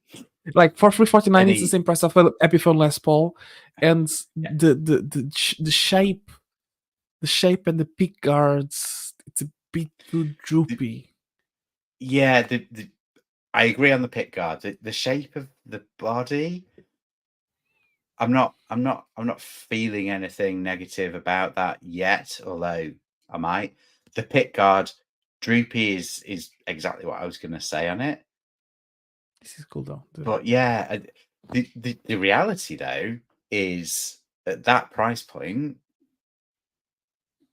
Like for $349, it's the Any same price of an Epiphone Les Paul, and Yeah. the shape and the pick guards, it's a bit too droopy. Yeah, I agree on the pick guard. The shape of the body, I'm not feeling anything negative about that yet, although I might. The pick guard, droopy is exactly what I was going to say on it. This is cool though. But yeah, the reality though is at that price point,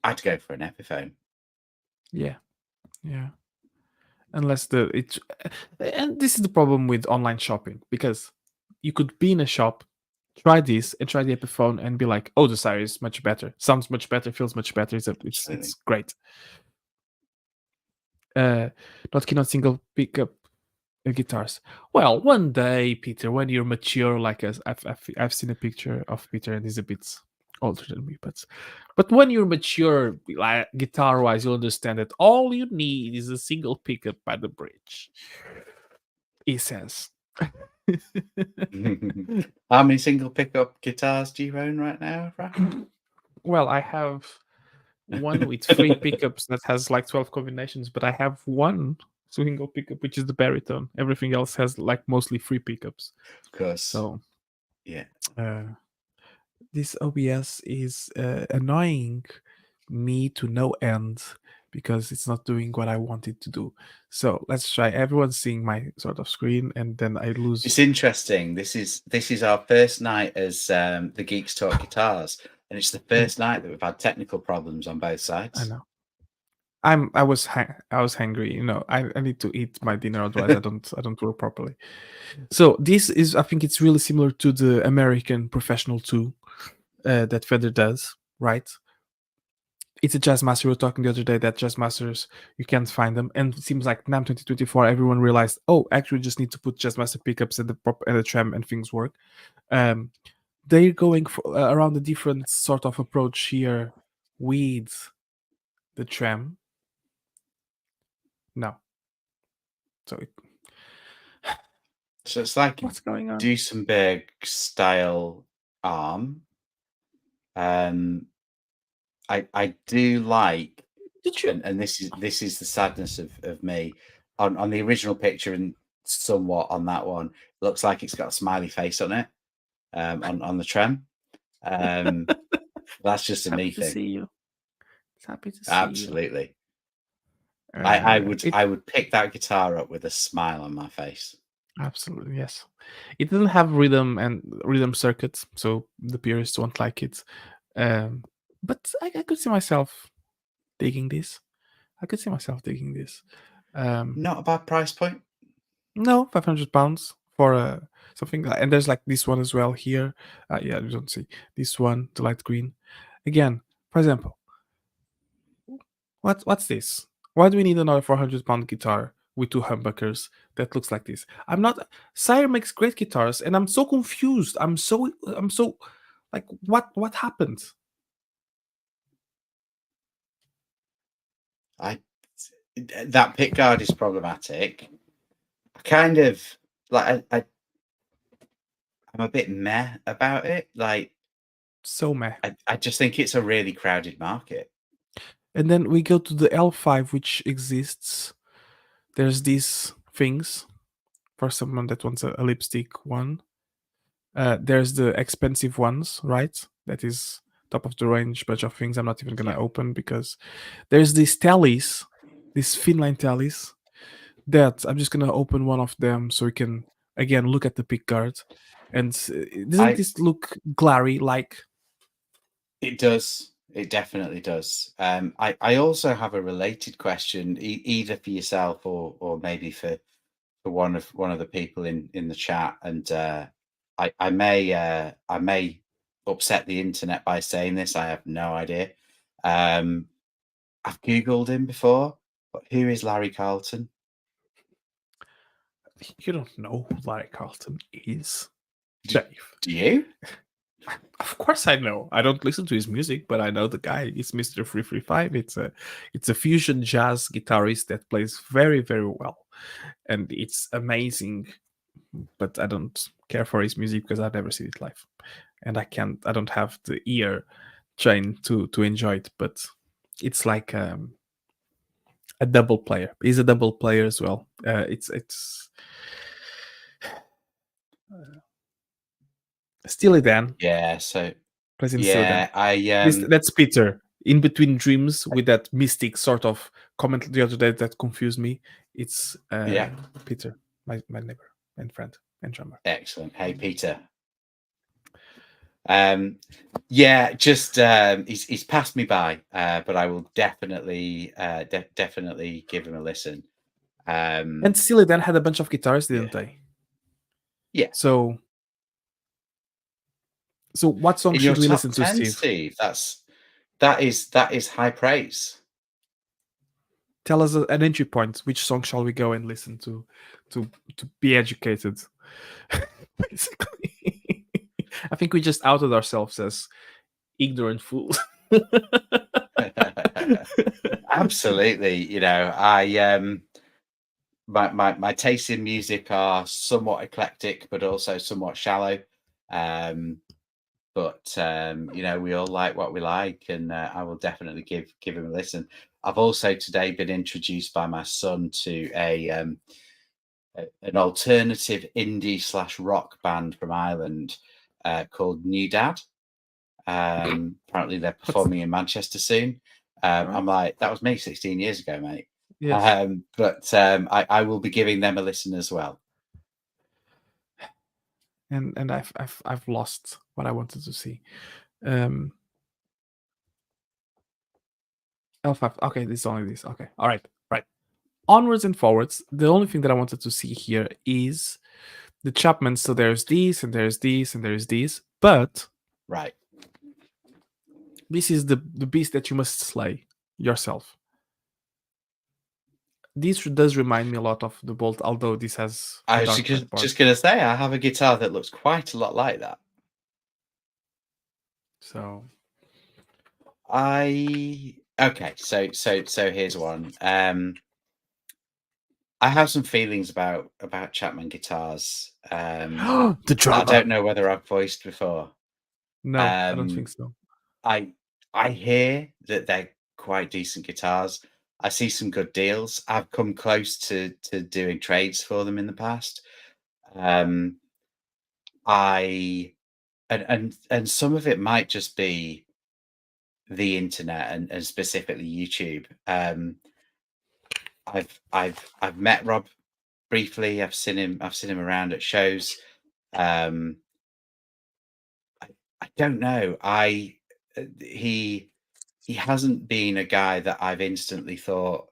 I'd go for an Epiphone. Yeah. Unless and this is the problem with online shopping, because you could be in a shop, try this and try the Epiphone and be like, oh, the Sire is much better, sounds much better, feels much better, it's great. Not keen on single pickup guitars. Well, one day, Peter, when you're mature like us, I've seen a picture of Peter and he's a bit older than me, but when you're mature, like guitar wise, you'll understand that all you need is a single pickup by the bridge, he says. How many single pickup guitars do you own right now, Raph? Well, I have one with 3 pickups that has like 12 combinations, but I have one single pickup, which is the baritone. Everything else has like mostly 3 pickups. Of course. So Yeah. This OBS is annoying me to no end because it's not doing what I want it to do. So let's try. Everyone's seeing my sort of screen, and then I lose. It's interesting. This is our first night as the Geeks Talk Guitars, and it's the first night that we've had technical problems on both sides. I know. I was hungry. You know, I need to eat my dinner, otherwise I don't work properly. So this is, I think it's really similar to the American Professional 2 that Fender does, right? It's a jazz master. We were talking the other day that jazz masters, you can't find them, and it seems like Namm 2024 everyone realized, oh, actually just need to put jazz master pickups and the trem and things work. They're going for, around a different sort of approach here with the trem. No. So it's like what's going on? Duesenberg style arm. I do like, Did you? and this is the sadness of me on the original picture, and somewhat on that one, it looks like it's got a smiley face on it, on the trem. That's just a me Happy to thing. see you. It's happy to see Absolutely. you. I would pick that guitar up with a smile on my face. Absolutely, yes. It doesn't have rhythm circuits, so the purists won't like it. But I could see myself digging this. Not a bad price point. No, £500 for something, and there's like this one as well here. Yeah, you don't see this one, the light green. Again, for example, what's this? Why do we need another £400 guitar with 2 humbuckers that looks like this? I'm not. Sire makes great guitars, and I'm so confused. I'm so like, what happened? That pick guard is problematic. I kind of like I'm a bit meh about it. Like, So meh. I just think it's a really crowded market. And then we go to the L5, which exists. There's these things for someone that wants a lipstick one. There's the expensive ones, right? That is top of the range bunch of things I'm not even gonna open, because there's these tallies, these Finline tallies, that I'm just gonna open one of them so we can again look at the pick guard. And doesn't this look glary like? It does. It definitely does. I also have a related question, either for yourself or maybe for one of the people in the chat, and I may upset the internet by saying this. I have no idea. I've googled him before, but who is Larry Carlton? You don't know who Larry Carlton is, Dave. Do you? Of course I know. I don't listen to his music, but I know the guy. It's Mr. 335. It's a fusion jazz guitarist that plays very, very well. And it's amazing. But I don't care for his music because I've never seen it live. And I don't have the ear trained to enjoy it. But it's like a double player. He's a double player as well. It's Steely Dan. Yeah. So Plays in Steely Dan. I That's Peter. In Between Dreams, with that mystic sort of comment the other day that confused me. It's Peter, my neighbor and friend and drummer. Excellent. Hey, Peter. Just he's passed me by, but I will definitely give him a listen. And Steely Dan had a bunch of guitars, didn't they? Yeah. So what song should we listen to, Steve? That is high praise. Tell us an entry point. Which song shall we go and listen to be educated? Basically, I think we just outed ourselves as ignorant fools. Absolutely. You know, I my tastes in music are somewhat eclectic, but also somewhat shallow. But you know, we all like what we like, and I will definitely give him a listen. I've also today been introduced by my son to an alternative indie / rock band from Ireland called New Dad. Apparently they're performing in Manchester soon. I'm like, that was me 16 years ago, mate. Yes. But I will be giving them a listen as well. And I've lost what I wanted to see. L5. Okay, this is only this. Okay, all right, right. Onwards and forwards. The only thing that I wanted to see here is the Chapman. So there's these, and there's these, and there's these. But Right. this is the beast that you must slay yourself. This does remind me a lot of the Bolt, although this has I a was dark red part. just going to say, I have a guitar that looks quite a lot like that. So okay, so here's one. I have some feelings about Chapman guitars. the drama. I don't know whether I've voiced before. No, I don't think so. I hear that they're quite decent guitars. I see some good deals. I've come close to doing trades for them in the past. And some of it might just be the internet and specifically YouTube. I've met Rob briefly. I've seen him around at shows. I don't know. He hasn't been a guy that I've instantly thought,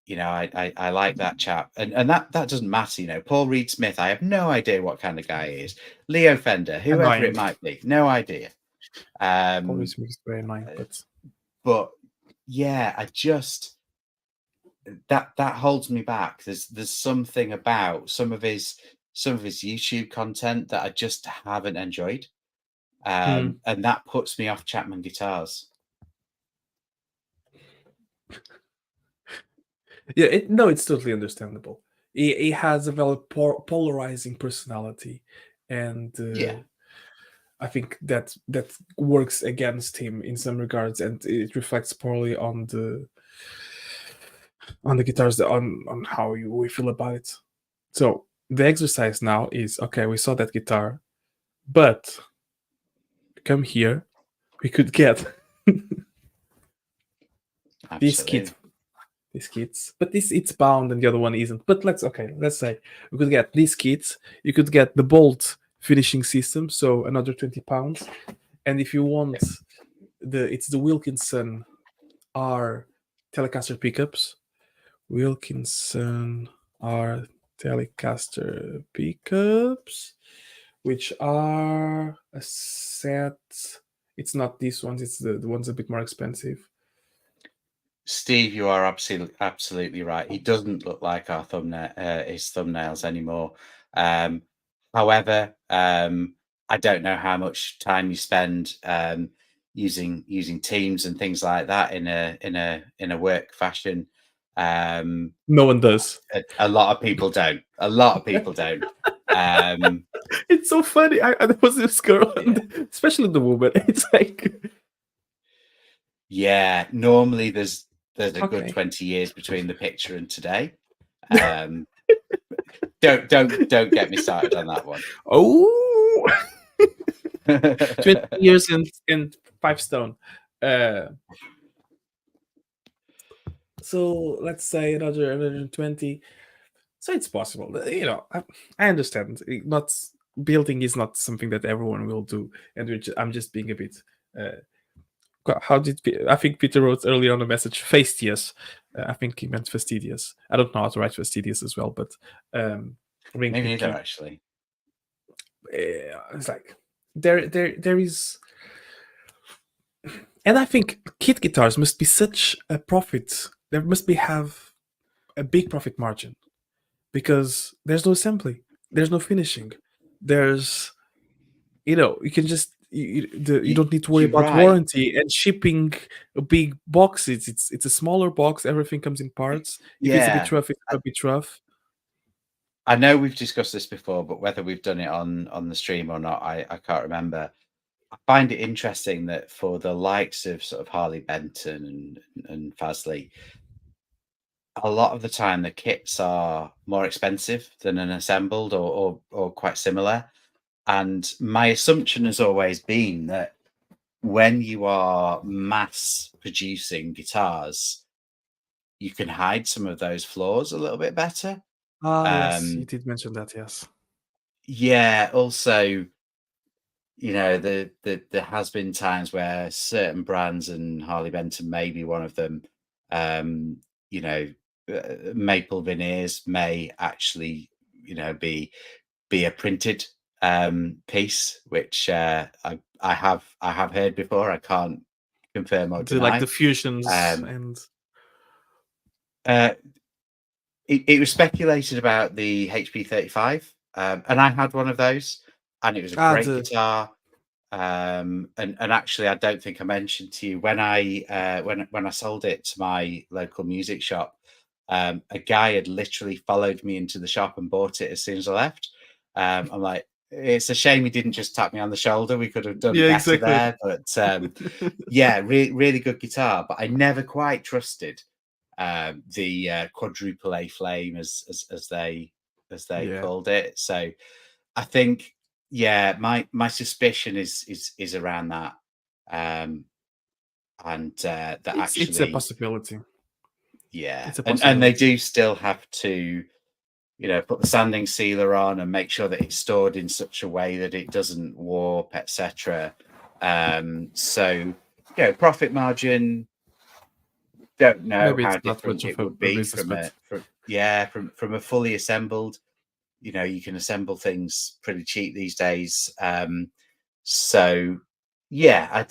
I like that chap, and that doesn't matter. Paul Reed Smith, I have no idea what kind of guy he is. Leo Fender, whoever Annoying. it might be, no idea. Paul Smith is very annoying, but yeah, I just that holds me back. There's something about some of his YouTube content that I just haven't enjoyed, and that puts me off Chapman guitars. Yeah, it's totally understandable. He has a very polarizing personality, and I think that works against him in some regards, and it reflects poorly on the guitars, on how we feel about it. So the exercise now is, okay, we saw that guitar, but come here, we could get this kit. These kits, but it's bound and the other one isn't. But let's say we could get these kits. You could get the Bolt finishing system, so another £20. And if you want it's the Wilkinson R Telecaster pickups. Wilkinson R Telecaster pickups, which are a set. It's not these ones. It's the ones a bit more expensive. Steve, you are absolutely right. He doesn't look like our his thumbnails anymore. However, I don't know how much time you spend using Teams and things like that in a work fashion. No one does. A lot of people don't. A lot of people don't. It's so funny. There was this girl, especially the woman. It's like, normally there's a good 20 years between the picture and today. Don't get me started on that one. Oh, 20 years and 5 stone. So let's say another 20. So it's possible. I understand. Not building is not something that everyone will do, and I'm just being a bit. How did I think Peter wrote earlier on a message? Fastidious. I think he meant fastidious. I don't know how to write fastidious as well, but maybe neither actually. It's like there is, and I think kit guitars must be such a profit. There must have a big profit margin because there's no assembly, there's no finishing, there's you can just you don't need to worry about warranty and shipping a big box. It's a smaller box. Everything comes in parts. If it's a bit rough, it's a bit rough. I know we've discussed this before, but whether we've done it on the stream or not, I can't remember. I find it interesting that for the likes of sort of Harley Benton and Fasley, a lot of the time the kits are more expensive than an assembled or quite similar. And my assumption has always been that when you are mass producing guitars, you can hide some of those flaws a little bit better. Yes, you Um, did mention that. Yes. yeah. Also, there has been times where certain brands, and Harley Benton may be one of them, um, you know, maple veneers may actually, be a printed piece, which I have heard before. I can't confirm or The deny. fusions Um, and uh, it was speculated about the HP 35, and I had one of those, and it was a great the guitar. And actually, I don't think I mentioned to you when I sold it to my local music shop. A guy had literally followed me into the shop and bought it as soon as I left. I'm like, it's a shame he didn't just tap me on the shoulder. We could have done yeah, better exactly. there. But yeah, really good guitar. But I never quite trusted the quadruple A flame as they Yeah, called it. So I think, yeah, my suspicion is around that, um, and that it's a actually, possibility. yeah, It's a and they possibility. do still have to, put the sanding sealer on and make sure that it's stored in such a way that it doesn't warp, etc. So, profit margin. Don't know Maybe how it's not different much of it would a be business, from but from a fully assembled. You can assemble things pretty cheap these days. So yeah,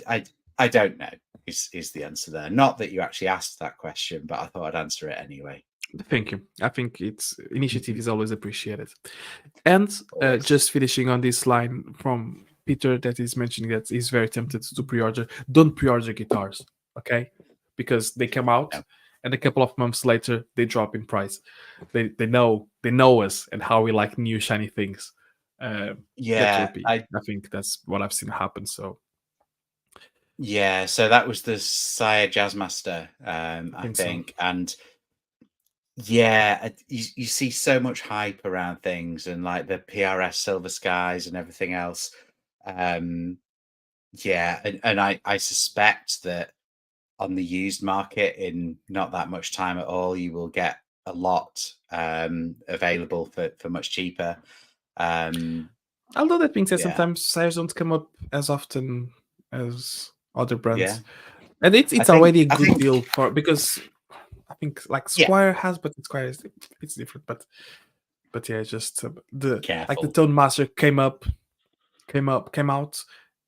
I don't know is the answer there. Not that you actually asked that question, but I thought I'd answer it anyway. thank you. I think its initiative is always appreciated. And Always. just finishing on this line from Peter that is mentioning that he's very tempted to pre-order. Don't pre-order guitars, okay? Because they come out No. and a couple of months later they drop in price. They know us and how we like new shiny things. That will Yeah, be. I think that's what I've seen happen. So so that was the Sire Jazzmaster, I I think so. think, and yeah, you see so much hype around things and like the PRS Silver Skies and everything else. Um, yeah, and I suspect that on the used market in not that much time at all, you will get a lot available for much cheaper. Um, Although that being said, yeah, sometimes sires don't come up as often as other yeah. brands, and I it's think already a I good think deal for because I think like yeah. Squire has, but Squire is it's different. But yeah, it's just the Careful. Tone Master came out,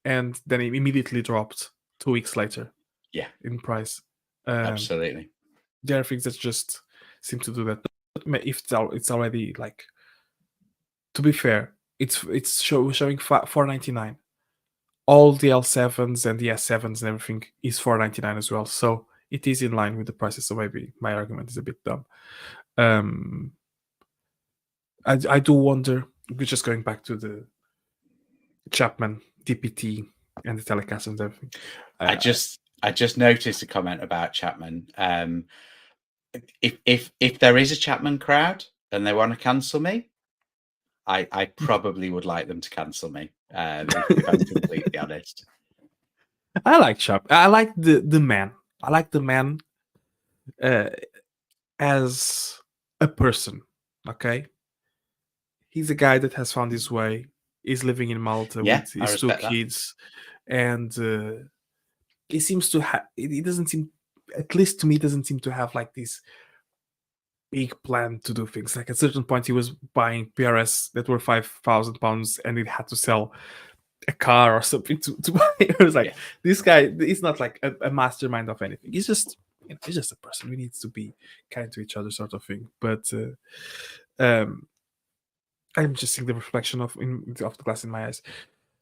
and then it immediately dropped 2 weeks later Yeah, in price. Um, absolutely. there are things that just seem to do that. But if it's already like, to be fair, it's showing 499. All the L7s and the S7s and everything is 499 as well. So it is in line with the prices. So maybe my argument is a bit dumb. Um, I do wonder, just going back to the Chapman DPT and the Telecaster and everything. I just noticed a comment about Chapman. If there is a Chapman crowd and they want to cancel me, I probably would like them to cancel me. If I'm completely honest. I like Chap. I like the man. I like the man uh, as a person. Okay, he's a guy that has found his way. He's living in Malta Yeah, with I his two respect that. kids, and he seems to have. He doesn't seem, at least to me, doesn't seem to have like this big plan to do things. Like at a certain point, he was buying PRS that were £5,000, and he had to sell a car or something to buy. It was like, Yeah, this guy. He's not like a mastermind of anything. He's just he's just a person. We need to be kind to each other, sort of thing. But I'm just seeing the reflection of the glass in my eyes.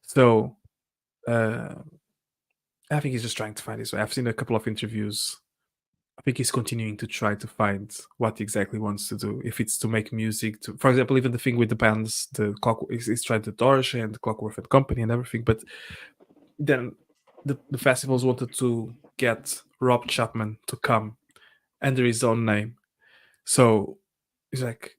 So uh, I think he's just trying to find his way. I've seen a couple of interviews. I think he's continuing to try to find what he exactly wants to do. If it's to make music, for example, even the thing with the bands, the clock, he's trying to Dorsch and Clockwork and Company and everything. But then the festivals wanted to get Rob Chapman to come under his own name. So he's like,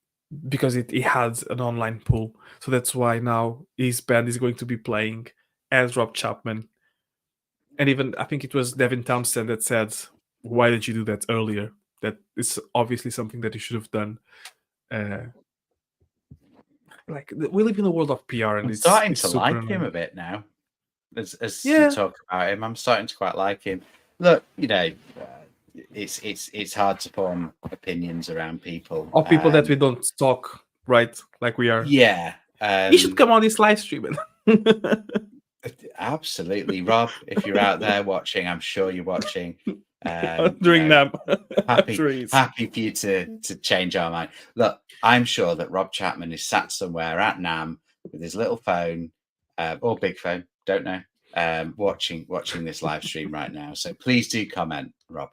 because it had an online pool. So that's why now his band is going to be playing as Rob Chapman. And even I think it was Devin Townsend that said, "Why did you do that earlier? That is obviously something that you should have done." Like we live in a world of PR, and I'm it's starting to super like him annoying. a bit now. As you Yeah, talk about him, I'm starting to quite like him. Look, it's hard to form opinions around people. of people that we don't talk right like we are. Yeah, You should come on this live stream. absolutely, Rob. If you're out there watching, I'm sure you're watching. During Namm. Happy for you to change our mind. Look, I'm sure that Rob Chapman is sat somewhere at Namm with his little phone or big phone, don't know, watching this live stream right now. So please do comment, Rob.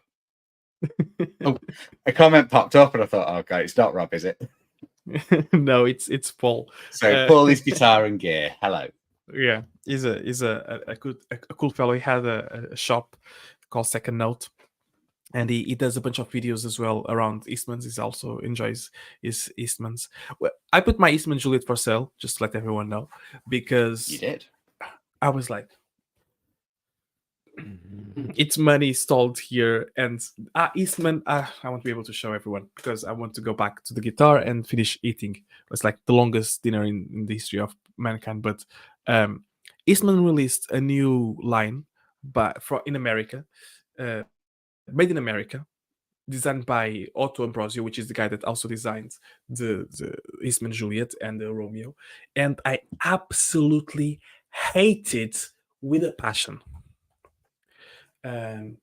Oh, a comment popped up, and I thought, okay, it's not Rob, is it? No, it's Paul. So Paul is guitar and gear. Hello. Yeah, he's a cool fellow. He had a shop called Second Note, and he does a bunch of videos as well around Eastman's. He also enjoys his Eastman's. Well, I put my Eastman Juliet for sale, just to let everyone know, because You did. I was like, it's money stalled here, and Eastman. I want to be able to show everyone because I want to go back to the guitar and finish eating. It's like the longest dinner in the history of mankind. But Eastman released a new line, but in America, made in America, designed by Otto Ambrosio, which is the guy that also designed the Eastman Juliet and the Romeo, and I absolutely hate it with a passion. Um,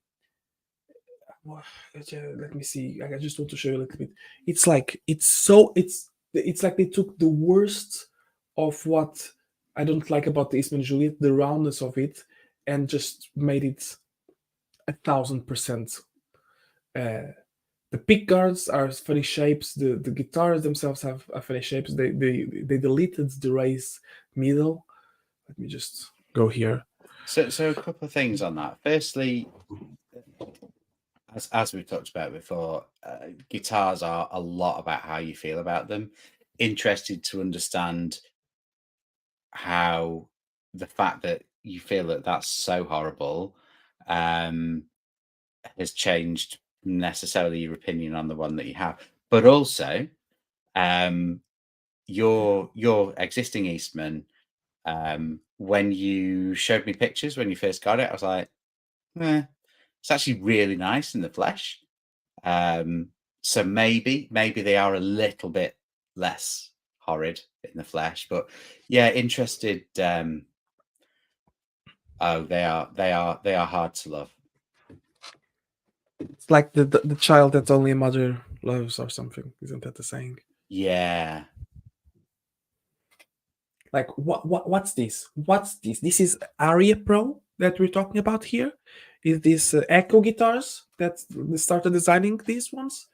let me see. I just want to show you a little bit. It's like it's like they took the worst of what I don't like about the Eastman Juliet, the roundness of it, and just made it 1,000%. The pick guards are funny shapes. The guitars themselves have funny shapes. They deleted the raised middle. Let me just go here. So a couple of things on that. Firstly, as we've talked about before, guitars are a lot about how you feel about them. Interested to understand how the fact that you feel that that's so horrible has changed necessarily your opinion on the one that you have, but also your existing Eastman. When you showed me pictures when you first got it, I was like, it's actually really nice in the flesh. So maybe they are a little bit less horrid in the flesh, but yeah, interested. Oh, they are hard to love. It's like the child that only a mother loves or something. Isn't that the saying? Yeah. Like what's this? What's this? This is Aria Pro that we're talking about here. Is this Echo guitars that they started designing these ones?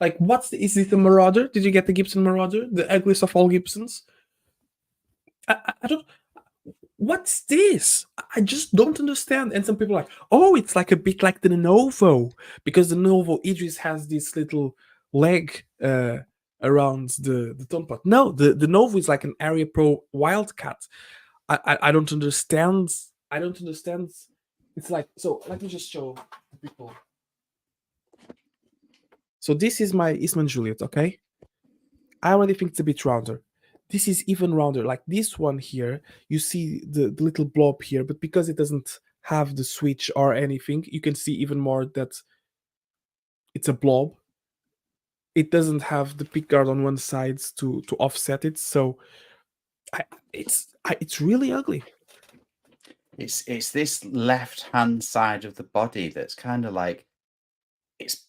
Like is it the Marauder? Did you get the Gibson Marauder? The ugliest of all Gibsons? I don't. What's this? I just don't understand. And some people are like, oh, it's like a bit like the Novo, because the Novo Idris has this little leg around the tone pot. No, the Novo is like an Area Pro Wildcat. I don't understand. I don't understand. It's like, so let me just show people. So this is my Eastman Juliet, okay? I already think it's a bit rounder. This is even rounder. Like this one here, you see the little blob here, but because it doesn't have the switch or anything, you can see even more that it's a blob. It doesn't have the pick guard on one side to offset it, so it's really ugly. It's this left hand side of the body that's kind of like, it's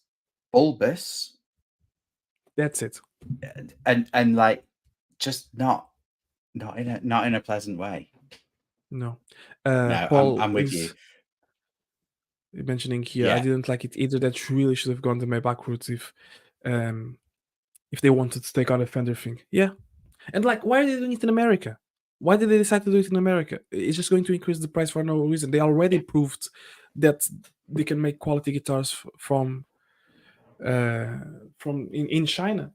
bulbous. That's it. And like just not in a pleasant way. No. No, Paul I'm with is you. mentioning here, Yeah. I didn't like it either. That really should have gone to my back roots if they wanted to take on a Fender thing. Yeah. And like, why are they doing it in America? Why did they decide to do it in America? It's just going to increase the price for no reason. They already proved that they can make quality guitars from in China.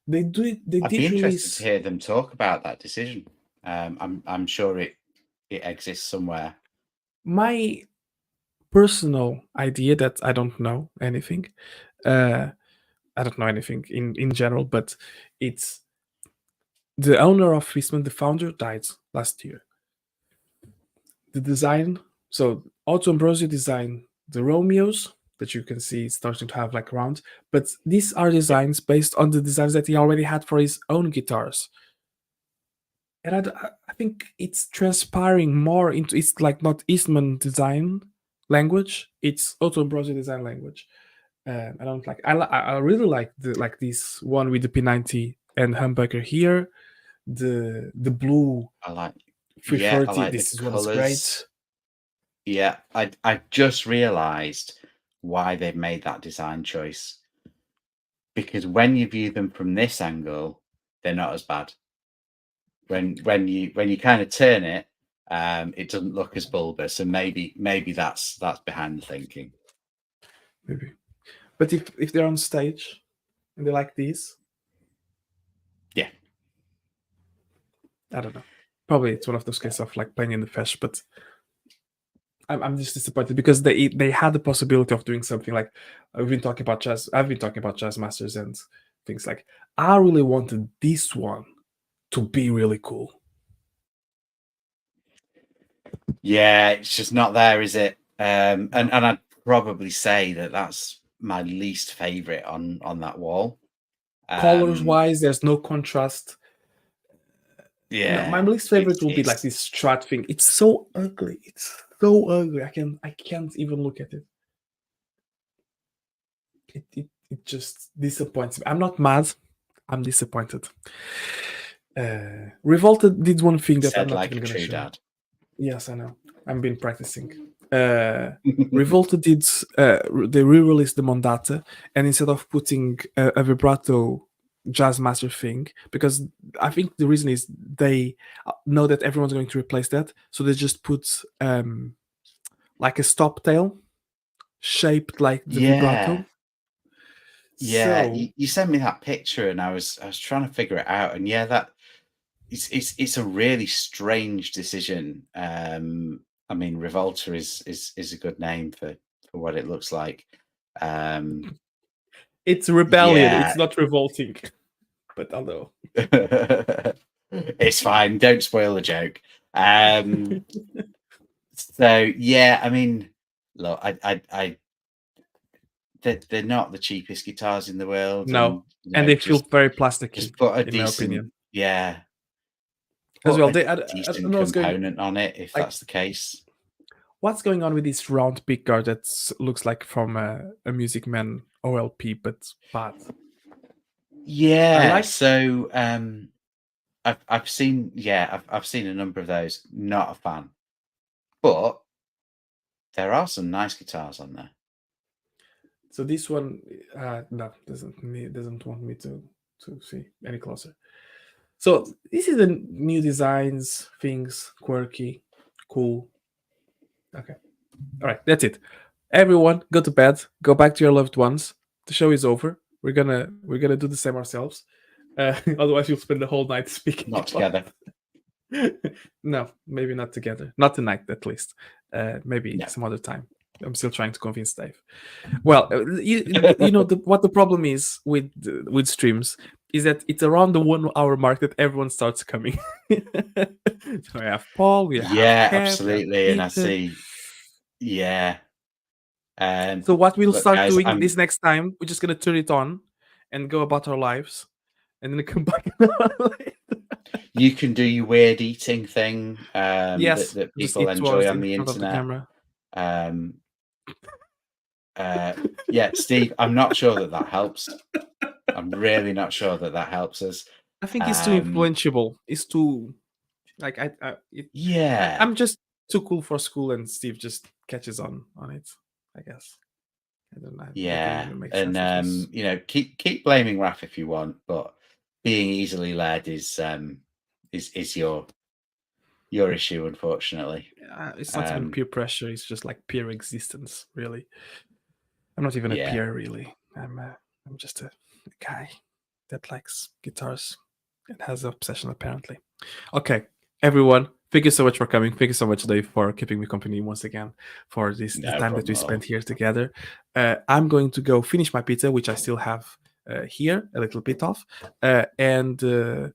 They do it. They I'd be did interested to release. hear them talk about that decision. I'm sure it exists somewhere. My personal idea that I don't know anything. I don't know anything in general, but it's the owner of Fistman, the founder, died last year. The design, so Otto Ambrosio designed the Romeos that you can see starting to have like rounds, but these are designs based on the designs that he already had for his own guitars. And I think it's transpiring more into, it's like not Eastman design language, it's Otto Ambrosio design language. I don't like. I really like this one with the P90 and humbucker here. The blue I like 330. the This is one is colours. great. Yeah, I just realised why they've made that design choice. Because when you view them from this angle, they're not as bad. When you kind of turn it, it doesn't look as bulbous, and maybe that's behind the thinking. Maybe, but if they're on stage and they like these, Yeah, I don't know. Probably it's one of those cases of like playing in the flesh, but I'm just disappointed because they had the possibility of doing something like I've been talking about jazz. I've been talking about jazz masters and things like I really wanted this one to be really cool. yeah, it's just not there, is it? And I'd probably say that's my least favorite on that wall. Colors wise, there's no contrast. Yeah, No, my least favorite will be like this strat thing. It's so ugly. It's so ugly. I can't even look at it. It just disappoints me. I'm not mad. I'm disappointed. Revolted did one thing that I'm said not like even a gonna true show. dad. Yes, I know. I've been practicing. Revolted did they re-released the Mondata, and instead of putting a vibrato jazz master thing, because I think the reason is they know that everyone's going to replace that, so they just put like a stop tail shaped like the vibrato. Yeah, So you sent me that picture, and I was trying to figure it out, and yeah, that it's a really strange decision. I mean, Revolta is a good name for what it looks like. it's rebellion. Yeah, It's not revolting, but although it's fine. Don't spoil the joke. So yeah, I mean, look, they're not the cheapest guitars in the world, and no, and they feel very just plasticky, put a in my decent opinion. As put well, a I don't decent know what's going component on it if like. that's the case. What's going on with this round pick guard that looks like from a Music Man OLP, but bad? I Yeah, like. so I've seen I've seen a number of those. Not a fan, but there are some nice guitars on there. So this one, no, doesn't want me to see any closer. So this is the new designs, things, quirky, cool. Okay, all right, that's it. Everyone, go to bed. Go back to your loved ones. The show is over. We're gonna do the same ourselves. Otherwise, you'll spend the whole night speaking Not about. together. No, maybe not together. Not tonight, at least. Maybe No. some other time. I'm still trying to convince Dave. Well, you know what the problem is with streams is that it's around the 1 hour mark that everyone starts coming. So I have Paul, we have Yeah, Kev, we have absolutely. And I Peter. see. Yeah. So what we'll Look, start guys, doing this next time, we're just gonna turn it on and go about our lives, and then come back. you can do your weird eating thing Yes, that just people eat 2 enjoy hours on in the front of the internet. camera. Yeah, Steve, I'm not sure that helps. I'm really not sure that helps us. I think it's too influential. It's too like Yeah, I'm just too cool for school, and Steve just catches on it. I guess I don't know. That didn't yeah, even make sense. and you know, keep blaming Raf if you want, but being easily led is your issue, unfortunately. It's not even peer pressure. It's just like peer existence. Really, I'm not even a Yeah. peer. Really, I'm just a guy that likes guitars and has an obsession apparently. Okay, everyone, thank you so much for coming. Thank you so much, Dave, for keeping me company once again for this the No time that we problem at all. spent here together. I'm going to go finish my pizza, which I still have here a little bit of, and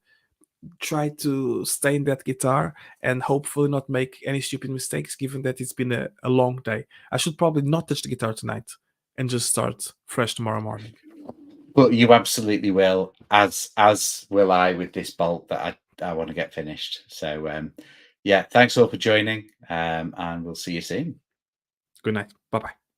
try to stay in that guitar and hopefully not make any stupid mistakes, given that it's been a long day. I should probably not touch the guitar tonight and just start fresh tomorrow morning. But you absolutely will, as will I with this bolt that I want to get finished. So yeah, thanks all for joining, and we'll see you soon. Good night. Bye bye.